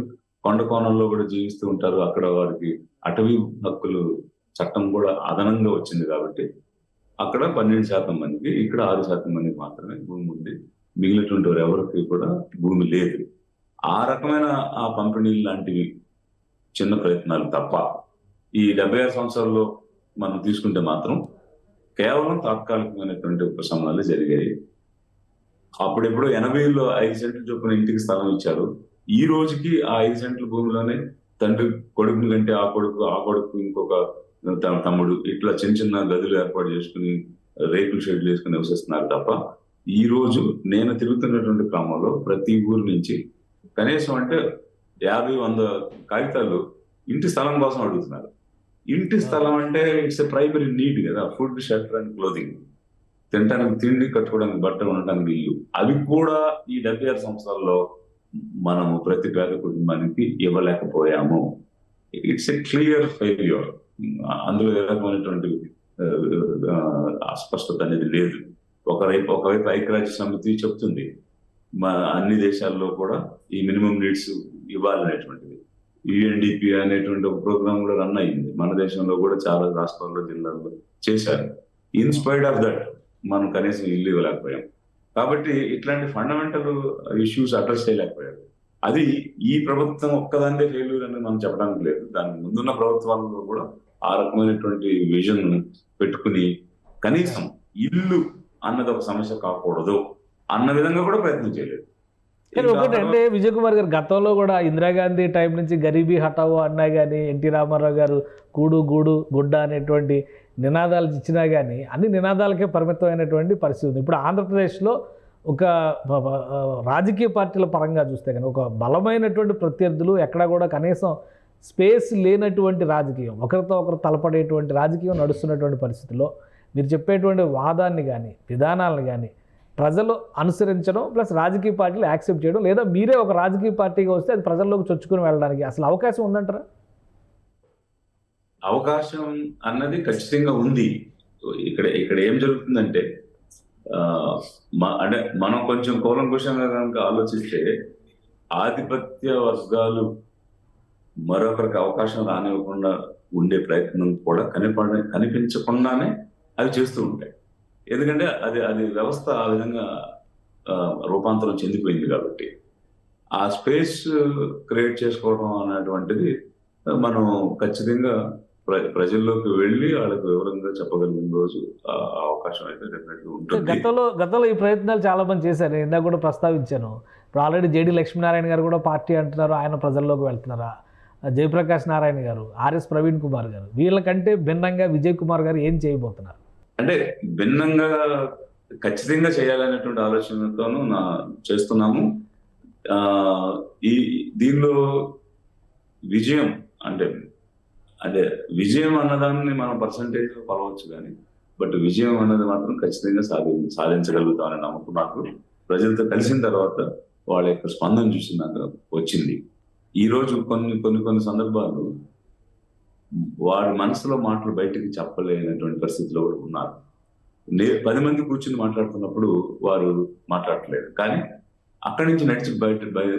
కొండ కోణంలో కూడా జీవిస్తూ ఉంటారు, అక్కడ వారికి అటవీ హక్కులు చట్టం కూడా అదనంగా వచ్చింది కాబట్టి అక్కడ 12% మందికి, ఇక్కడ 6% మందికి మాత్రమే భూమి ఉంది. మిగిలినటువంటి వారు ఎవరికి కూడా భూమి లేదు. ఆ రకమైన ఆ పంపిణీలు లాంటివి చిన్న ప్రయత్నాలు తప్ప ఈ 76 సంవత్సరాల్లో మనం తీసుకుంటే మాత్రం కేవలం తాత్కాలికమైనటువంటి ఉపశమనాలు జరిగాయి. అప్పుడెప్పుడు 80లో 5 సెంట్లు చొప్పున ఇంటికి స్థలం ఇచ్చారు. ఈ రోజుకి ఆ 5 సెంట్ల భూమిలోనే తండ్రి కొడుకుని కంటే ఆ కొడుకు ఇంకొక తమ్ముడు ఇట్లా చిన్న చిన్న గదులు ఏర్పాటు చేసుకుని రేకుల షెడ్లు వేసుకుని నివసిస్తున్నారు తప్ప, ఈ రోజు నేను తిరుగుతున్నటువంటి క్రమంలో ప్రతి ఊరు నుంచి కనీసం అంటే 50-100 కాగితాలు ఇంటి స్థలం కోసం అడుగుతున్నారు. ఇంటి స్థలం అంటే ఇట్స్ ఎ ప్రైమరీ నీడ్ కదా, ఫుడ్, షెల్టర్ అండ్ క్లోదింగ్, తినడానికి తిండి, కట్టుకోవడానికి బట్టలు, ఉండటానికి ఇల్లు. అవి కూడా ఈ 76 సంవత్సరాల్లో మనము ప్రతి పేద కుటుంబానికి ఇవ్వలేకపోయాము. It's a clear failure. అందులో ఏ రకమైనటువంటి అస్పష్టత అనేది లేదు. ఒకవైపు ఐక్యరాజ్య సమితి చెప్తుంది అన్ని దేశాల్లో కూడా ఈ మినిమం నీడ్స్ ఇవ్వాలనేటువంటిది. UNDP అనేటువంటి ఒక ప్రోగ్రామ్ కూడా రన్ అయ్యింది. మన దేశంలో కూడా చాలా రాష్ట్రాల్లో, జిల్లాల్లో చేశారు. ఇన్స్పైర్డ్ ఆఫ్ దట్ మనం కనీసం ఇల్లు ఇవ్వలేకపోయాం. కాబట్టి ఇట్లాంటి ఫండమెంటల్ ఇష్యూస్ అడ్రస్ చేయలేకపోయారు. అది ఈ ప్రభుత్వం ఒక్కదాన్నే ఫెయిల్యూర్ అని మనం చెప్పడానికి లేదు. దానికి ముందున్న ప్రభుత్వాలలో కూడా ఆ రకమైనటువంటి విజన్ పెట్టుకుని కనీసం ఇల్లు అన్నది ఒక సమస్య కాకూడదు అన్న విధంగా కూడా ప్రయత్నం చేయలేదు. ఒకటంటే విజయ్ కుమార్ గారు గతంలో కూడా ఇందిరాగాంధీ టైం నుంచి గరీబీ హటావో అన్నా కానీ, ఎన్టీ రామారావు గారు కూడు గూడు గుడ్డ అనేటువంటి నినాదాలు ఇచ్చినా కానీ అన్ని నినాదాలకే పరిమితమైనటువంటి పరిస్థితి ఉంది. ఇప్పుడు ఆంధ్రప్రదేశ్లో ఒక రాజకీయ పార్టీల పరంగా చూస్తే కానీ ఒక బలమైనటువంటి ప్రత్యర్థులు ఎక్కడా కూడా కనీసం స్పేస్ లేనటువంటి రాజకీయం, ఒకరితో ఒకరు తలపడేటువంటి రాజకీయం నడుస్తున్నటువంటి పరిస్థితుల్లో మీరు చెప్పేటువంటి వాదాన్ని కానీ విధానాలను కానీ ప్రజలు అనుసరించడం ప్లస్ రాజకీయ పార్టీలు యాక్సెప్ట్ చేయడం, లేదా మీరే ఒక రాజకీయ పార్టీగా వస్తే అది ప్రజల్లోకి చొచ్చుకుని వెళ్ళడానికి అసలు అవకాశం ఉందంటారా? అవకాశం అన్నది ఖచ్చితంగా ఉంది. ఇక్కడ ఏం జరుగుతుందంటే అంటే మనం కొంచెం కూలంకుషంగా కనుక ఆలోచిస్తే ఆధిపత్య వర్గాలు మరొకరికి అవకాశం రానివ్వకుండా ఉండే ప్రయత్నం కూడా కనిపించకుండానే అవి చేస్తూ ఉంటాయి. ఎందుకంటే అది వ్యవస్థ ఆ విధంగా రూపాంతరం చెందిపోయింది కాబట్టి ఆ స్పేస్ క్రియేట్ చేసుకోవడం అనేటువంటిది మనం ఖచ్చితంగా ప్రజల్లోకి వెళ్ళి వాళ్ళకి వివరంగా చెప్పగలిగిన రోజు ఆ అవకాశం అయితే డెఫినెట్గా ఉంటుంది. గతంలో ఈ ప్రయత్నాలు చాలా మంది చేశారు. నేను ఇందాక కూడా ప్రస్తావించాను. ఇప్పుడు ఆల్రెడీ జేడీ లక్ష్మీనారాయణ గారు కూడా పార్టీ అంటున్నారు, ఆయన ప్రజల్లోకి వెళ్తున్నారా? జయప్రకాష్ నారాయణ గారు, ఆర్ఎస్ ప్రవీణ్ కుమార్ గారు, వీళ్ళకంటే భిన్నంగా విజయ్ కుమార్ గారు ఏం చేయబోతున్నారు? అంటే భిన్నంగా ఖచ్చితంగా చేయాలనేటువంటి ఆలోచనతోనూ చేస్తున్నాము. దీనిలో విజయం అంటే విజయం అన్నదాన్ని మనం పర్సంటేజ్ కొలవచ్చు కానీ బట్ విజయం అన్నది మాత్రం ఖచ్చితంగా సాధించగలుగుతామని నమ్మకం నాకు ప్రజలతో కలిసిన తర్వాత వాళ్ళ యొక్క స్పందన చూసినాక వచ్చింది. ఈ రోజు కొన్ని సందర్భాలు వారి మనసులో మాటలు బయటకు చెప్పలేనటువంటి పరిస్థితిలో కూడా ఉన్నారు. 10 మంది కూర్చుని మాట్లాడుతున్నప్పుడు వారు మాట్లాడట్లేదు, కానీ అక్కడి నుంచి నడిచి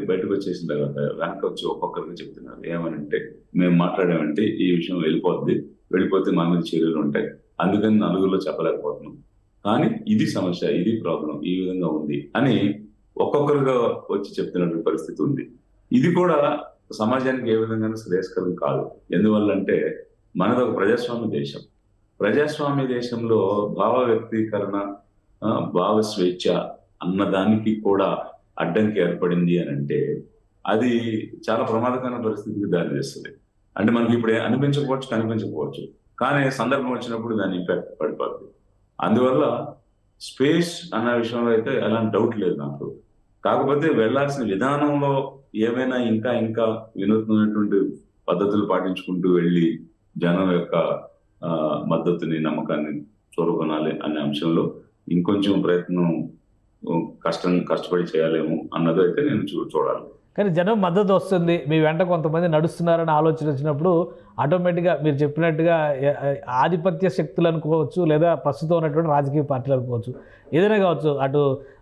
బయటకు వచ్చేసిన తర్వాత వెనక వచ్చి ఒక్కొక్కరికి చెప్తున్నారు. ఏమనంటే మేము మాట్లాడామంటే ఈ విషయం వెళ్ళిపోతే మా మీద చర్యలు ఉంటాయి, అందుకని నలుగురిలో చెప్పలేకపోతున్నాం, కానీ ఇది సమస్య, ఇది ప్రాబ్లం, ఈ విధంగా ఉంది అని ఒక్కొక్కరుగా వచ్చి చెప్తున్నటువంటి పరిస్థితి ఉంది. ఇది కూడా సమాజానికి ఏ విధంగా శ్రేయస్కరం కాదు. ఎందువల్లంటే మనది ఒక ప్రజాస్వామ్య దేశం. ప్రజాస్వామ్య దేశంలో భావ వ్యక్తీకరణ, భావ స్వేచ్ఛ అన్నదానికి కూడా అడ్డంకి ఏర్పడింది అని అంటే అది చాలా ప్రమాదకరమైన పరిస్థితికి దారితీస్తుంది. అంటే మనకి ఇప్పుడు కనిపించకపోవచ్చు, కానీ సందర్భం వచ్చినప్పుడు దాని ఇంపాక్ట్ పడిపోతుంది. అందువల్ల స్పేస్ అన్న విషయంలో అయితే ఎలాంటి డౌట్ లేదు నాకు. కాకపోతే వెళ్లాల్సిన విధానంలో ఏమైనా ఇంకా వినూత్నమైనటువంటి పద్ధతులు పాటించుకుంటూ వెళ్ళి జనం యొక్క మద్దతుని, నమ్మకాన్ని చూరగొనాలి అనే అంశంలో ఇంకొంచెం ప్రయత్నం కష్టపడి చేయాలేమో అన్నది అయితే నేను చూడాలి. కానీ జనం మద్దతు వస్తుంది, మీ వెంట కొంతమంది నడుస్తున్నారని ఆలోచన వచ్చినప్పుడు ఆటోమేటిక్గా మీరు చెప్పినట్టుగా ఆధిపత్య శక్తులు అనుకోవచ్చు, లేదా ప్రస్తుతం ఉన్నటువంటి రాజకీయ పార్టీలు అనుకోవచ్చు, ఏదైనా కావచ్చు, అటు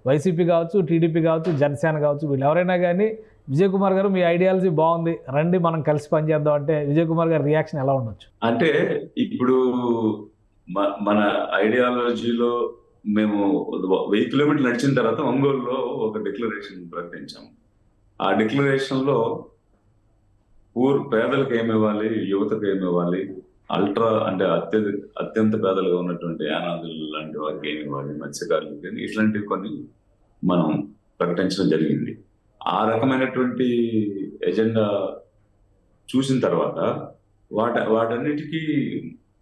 వైసీపీ కావచ్చు, టీడీపీ కావచ్చు, జనసేన కావచ్చు, వీళ్ళు ఎవరైనా కానీ విజయ్ కుమార్ గారు మీ ఐడియాలజీ బాగుంది, రండి మనం కలిసి పనిచేద్దాం అంటే విజయ్ కుమార్ గారి రియాక్షన్ ఎలా ఉండొచ్చు? అంటే ఇప్పుడు మన ఐడియాలజీలో మేము 1000 కిలోమీటర్లు నడిచిన తర్వాత ఒంగోలులో ఒక డిక్లరేషన్ ప్రకటించాము. ఆ డిక్లరేషన్ లో పేదలకు ఏమి ఇవ్వాలి, యువతకు ఏమి ఇవ్వాలి, అంటే అత్యంత పేదలుగా ఉన్నటువంటి యానాదులు లాంటి వారికి ఏమి ఇవ్వాలి, మత్స్యకారులకి, ఇట్లాంటివి కొన్ని మనం ప్రకటించడం జరిగింది. ఆ రకమైనటువంటి ఎజెండా చూసిన తర్వాత వాటన్నిటికీ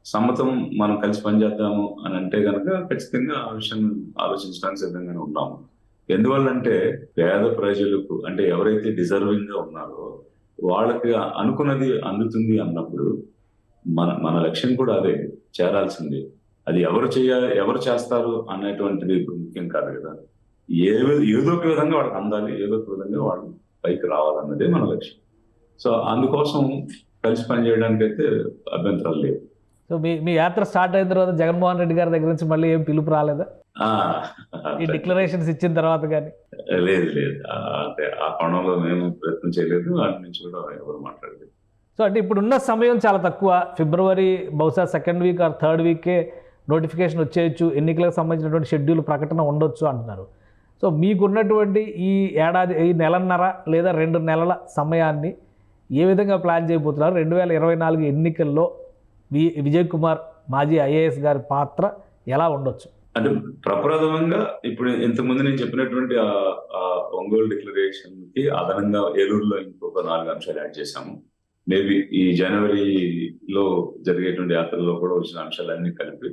సమ్మతం మనం కలిసి పనిచేద్దాము అని అంటే కనుక ఖచ్చితంగా ఆ విషయం ఆలోచించడానికి సిద్ధంగానే ఉన్నాము. ఎందువల్లంటే పేద ప్రజలకు, అంటే ఎవరైతే డిజర్వింగ్ గా ఉన్నారో వాళ్ళకి అనుకున్నది అందుతుంది అన్నప్పుడు మన లక్ష్యం కూడా అదే, చేరాల్సిందే. అది ఎవరు చేస్తారు అనేటువంటిది ముఖ్యం కాదు కదా. ఏదో ఒక విధంగా వాళ్ళకి అందాలి, ఏదో ఒక విధంగా వాళ్ళు పైకి రావాలన్నదే మన లక్ష్యం. సో అందుకోసం కలిసి పనిచేయడానికి అయితే అభ్యంతరాలు లేవు. సో మీ యాత్ర స్టార్ట్ అయిన తర్వాత జగన్మోహన్ రెడ్డి గారి దగ్గర నుంచి మళ్ళీ ఏం పిలుపు రాలేదా ఈ డిక్లరేషన్స్ ఇచ్చిన తర్వాత? కానీ లేదు, అంటే ఆ కోణంలో మేము ప్రయత్నం చేయలేదు, వాటి నుంచి కూడా ఎవరు మాట్లాడలేదు. సో అంటే ఇప్పుడున్న సమయం చాలా తక్కువ. ఫిబ్రవరి బహుశా 2nd week or 3rd VK notification వచ్చేయచ్చు, ఎన్నికలకు సంబంధించినటువంటి షెడ్యూల్ ప్రకటన ఉండొచ్చు అంటున్నారు. సో మీకున్నటువంటి ఈ నెలన్నర లేదా 2 నెలల సమయాన్ని ఏ విధంగా ప్లాన్ చేయబోతున్నారు? 2024 ఎన్నికల్లో విజయ్ కుమార్ మాజీ IAS గారి పాత్ర ఎలా ఉండొచ్చు? అంటే ప్రప్రథమంగా ఇప్పుడు ఇంతకుముందు నేను చెప్పినటువంటి ఒంగోలు డిక్లరేషన్ కి అదనంగా ఏలూరులో ఇంకొక 4 అంశాలు యాడ్ చేశాము. మేబీ ఈ జనవరిలో జరిగేటువంటి యాత్రలో కూడా వచ్చిన అంశాలన్నీ కలిపి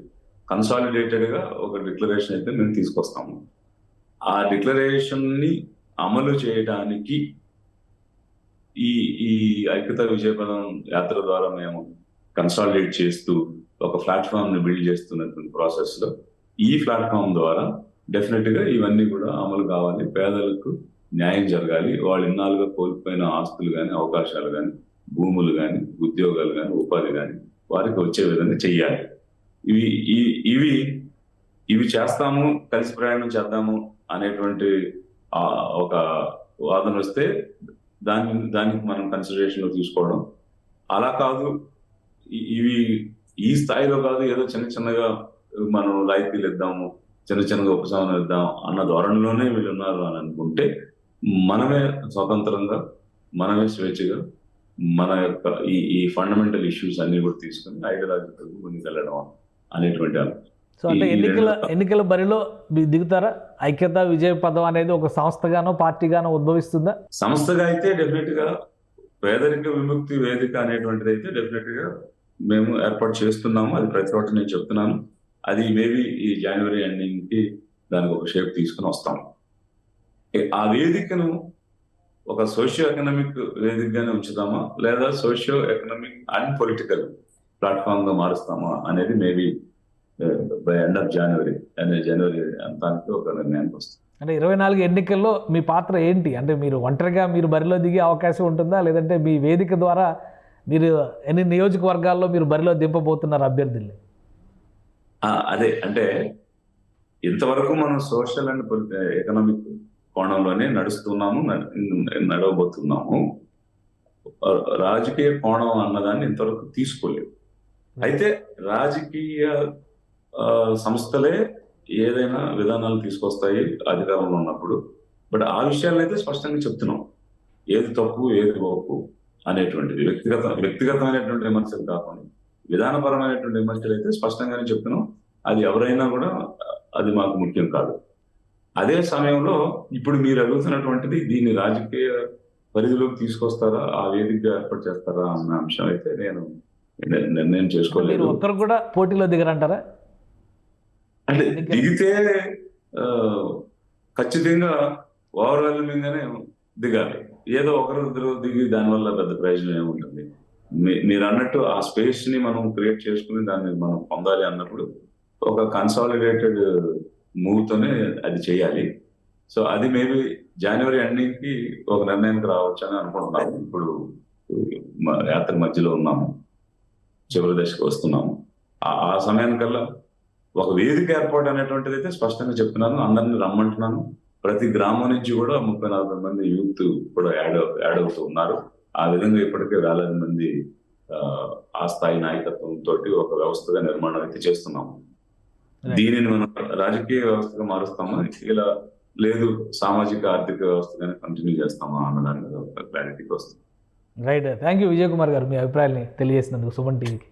కన్సాలిడేటెడ్ గా ఒక డిక్లరేషన్ అయితే మేము తీసుకొస్తాము. ఆ డిక్లరేషన్ ని అమలు చేయడానికి ఈ ఈ ఐక్యత విజయపథం యాత్ర ద్వారా మేము కన్సాలిడేట్ చేస్తూ ఒక ప్లాట్ఫామ్ ని బిల్డ్ చేస్తున్నటువంటి ప్రాసెస్ లో ఈ ప్లాట్ఫామ్ ద్వారా డెఫినెట్ గా ఇవన్నీ కూడా అమలు కావాలి. పేదలకు న్యాయం జరగాలి. వాళ్ళు ఇన్నాళ్ళుగా కోల్పోయిన ఆస్తులు కానీ, అవకాశాలు కానీ, భూములు కానీ, ఉద్యోగాలు కానీ, ఉపాధి కానీ వారికి వచ్చే విధంగా చెయ్యాలి. ఇవి ఇవి చేస్తాము, కలిసి ప్రయాణం చేద్దాము అనేటువంటి ఒక వాదన వస్తే దానికి మనం కన్సిడరేషన్ లో తీసుకోవడం. అలా కాదు, ఇవి ఈ స్థాయిలో కాదు, ఏదో చిన్న చిన్నగా మనం రాయితీలు ఇద్దాము, చిన్న చిన్నగా ఉపశమనం ఇద్దాం అన్న ధోరణిలోనే వీళ్ళు ఉన్నారు అని అనుకుంటే మనమే స్వతంత్రంగా, మనమే స్వేచ్ఛగా మన యొక్క ఈ ఫండమెంటల్ ఇష్యూస్ అన్ని కూడా తీసుకుని ఐడియాలజికల్ ముందుకెళ్ళడం అనేటువంటి సో అంటే ఎన్నికల బరిలో దిగుతారా? ఐక్యత విజయ పదం అనేది ఒక సంస్థగానో పార్టీగానో ఉద్భవిస్తుందా? సంస్థగా అయితే డెఫినెట్ గా పేదరిక విముక్తి వేదిక అనేటువంటిది అయితే డెఫినెట్ గా మేము ఏర్పాటు చేస్తున్నాము. అది ప్రతి ఒక్కటి నేను చెప్తున్నాను. అది మేబీ ఈ జనవరి ఎండింగ్ కి దానికి ఒక షేప్ తీసుకుని వస్తాము. ఆ వేదికను ఒక సోషియో ఎకనామిక్ వేదికగానే ఉంచుతామా, లేదా socio economic and political platform గా మారుస్తామా అనేది maybe by end of January అంతానికి ఒక నిర్ణయానికి వస్తుంది. అంటే 24 ఎన్నికల్లో మీ పాత్ర ఏంటి? అంటే మీరు ఒంటరిగా మీరు బరిలో దిగే అవకాశం ఉంటుందా, లేదంటే మీ వేదిక ద్వారా మీరు ఎన్ని నియోజకవర్గాల్లో మీరు బరిలో దింపబోతున్నారు అభ్యర్థుల్ని? అదే అంటే ఇంతవరకు మనం సోషల్ అండ్ ఎకనామిక్ కోణంలోనే నడవబోతున్నాము. రాజకీయ కోణం అన్నదాన్ని ఇంతవరకు తీసుకోలేదు. అయితే రాజకీయ సంస్థలే ఏదైనా విధానాలు తీసుకొస్తాయి అధికారంలో ఉన్నప్పుడు. బట్ ఆ విషయాలను అయితే స్పష్టంగా చెప్తున్నాం, ఏది తప్పు ఏది ఒప్పు అనేటువంటిది. వ్యక్తిగతమైనటువంటి విమర్శలు కాకుండా విధానపరమైనటువంటి విమర్శలు అయితే స్పష్టంగానే చెప్తున్నాం. అది ఎవరైనా కూడా అది మాకు ముఖ్యం కాదు. అదే సమయంలో ఇప్పుడు మీరు అడుగుతున్నటువంటిది దీన్ని రాజకీయ పరిధిలోకి తీసుకొస్తారా, ఆ వేదికగా ఏర్పాటు చేస్తారా అన్న అంశం అయితే నేను నిర్ణయం చేసుకోలేదు. ఒక్కరు కూడా పోటీలో దిగరంటారా? అంటే దిగితే ఖచ్చితంగా ఓవర్వెల్మింగ్ గానే దిగాలి. ఏదో ఒకరిద్దరు దిగి దానివల్ల పెద్ద ప్రయోజనం ఏముంటుంది? మీరు అన్నట్టు ఆ స్పేస్ ని మనం క్రియేట్ చేసుకుని దాన్ని మనం పొందాలి అన్నప్పుడు ఒక కన్సాలిడేటెడ్ మూవ్ తోనే అది చేయాలి. సో అది మేబీ జనవరి ఎండింగ్ కి ఒక నిర్ణయానికి రావచ్చు అని అనుకుంటున్నాము. ఇప్పుడు యాత్ర మధ్యలో ఉన్నాము, చివరి దశకు వస్తున్నాము. ఆ సమయానికల్లా ఒక వేదిక ఏర్పాటు అనేటువంటిది అయితే స్పష్టంగా చెప్తున్నాను. అందరిని రమ్మంటున్నాను. ప్రతి గ్రామం నుంచి కూడా 30-40 మంది యూత్ కూడా యాడ్ అవుతూ ఉన్నారు. ఆ విధంగా ఇప్పటికే వేలాది మంది ఆ స్థాయి నాయకత్వంతో ఒక వ్యవస్థగా నిర్మాణం అయితే చేస్తున్నాము. దీనిని మనం రాజకీయ వ్యవస్థగా మారుస్తామా, ఇలా లేదు సామాజిక ఆర్థిక వ్యవస్థగానే కంటిన్యూ చేస్తామా అన్నదాని మీద ఒక క్లారిటీకి వస్తుంది. Right. Thank you Vijay Kumar గారు, మీ అభిప్రాయాన్ని తెలియజేసినందుకు సుమన్ టీవీకి.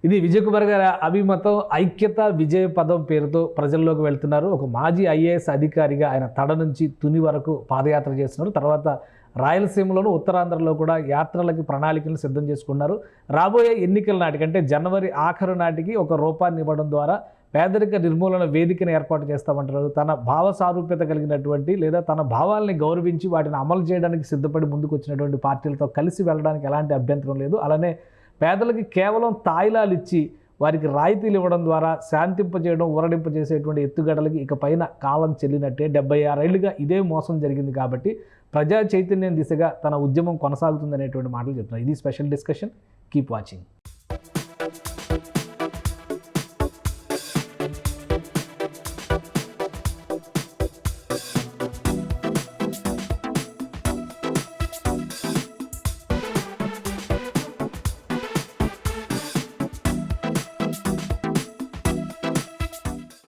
ఇది విజయ్ కుమార్ గారి అభిమతం. ఐక్యత విజయ పదం పేరుతో ప్రజల్లోకి వెళ్తున్నారు. ఒక మాజీ IAS అధికారిగా ఆయన తడ నుంచి తుని వరకు పాదయాత్ర చేస్తున్నారు. తర్వాత రాయలసీమలోను ఉత్తరాంధ్రలో కూడా యాత్రలకి ప్రణాళికలను సిద్ధం చేసుకున్నారు. రాబోయే ఎన్నికల నాటికి అంటే జనవరి ఆఖరు నాటికి ఒక రూపాన్ని ఇవ్వడం ద్వారా పేదరిక నిర్మూలన వేదికను ఏర్పాటు చేస్తామంటారు. తన భావ సారూప్యత కలిగినటువంటి లేదా తన భావాల్ని గౌరవించి వాటిని అమలు చేయడానికి సిద్ధపడి ముందుకు వచ్చినటువంటి పార్టీలతో కలిసి వెళ్ళడానికి ఎలాంటి అభ్యంతరం లేదు. అలానే పేదలకి కేవలం తాయిలాలు ఇచ్చి వారికి రాయితీలు ఇవ్వడం ద్వారా శాంతింపజేయడం, ఊరడింపజేసేటువంటి ఎత్తుగడలకి ఇక పైన కాలం చెల్లినట్టే. 76 ఏళ్లుగా ఇదే మోసం జరిగింది కాబట్టి ప్రజా చైతన్యం దిశగా తన ఉద్యమం కొనసాగుతుందనేటువంటి మాటలు చెప్తున్నారు. ఇది స్పెషల్ డిస్కషన్. Keep watching.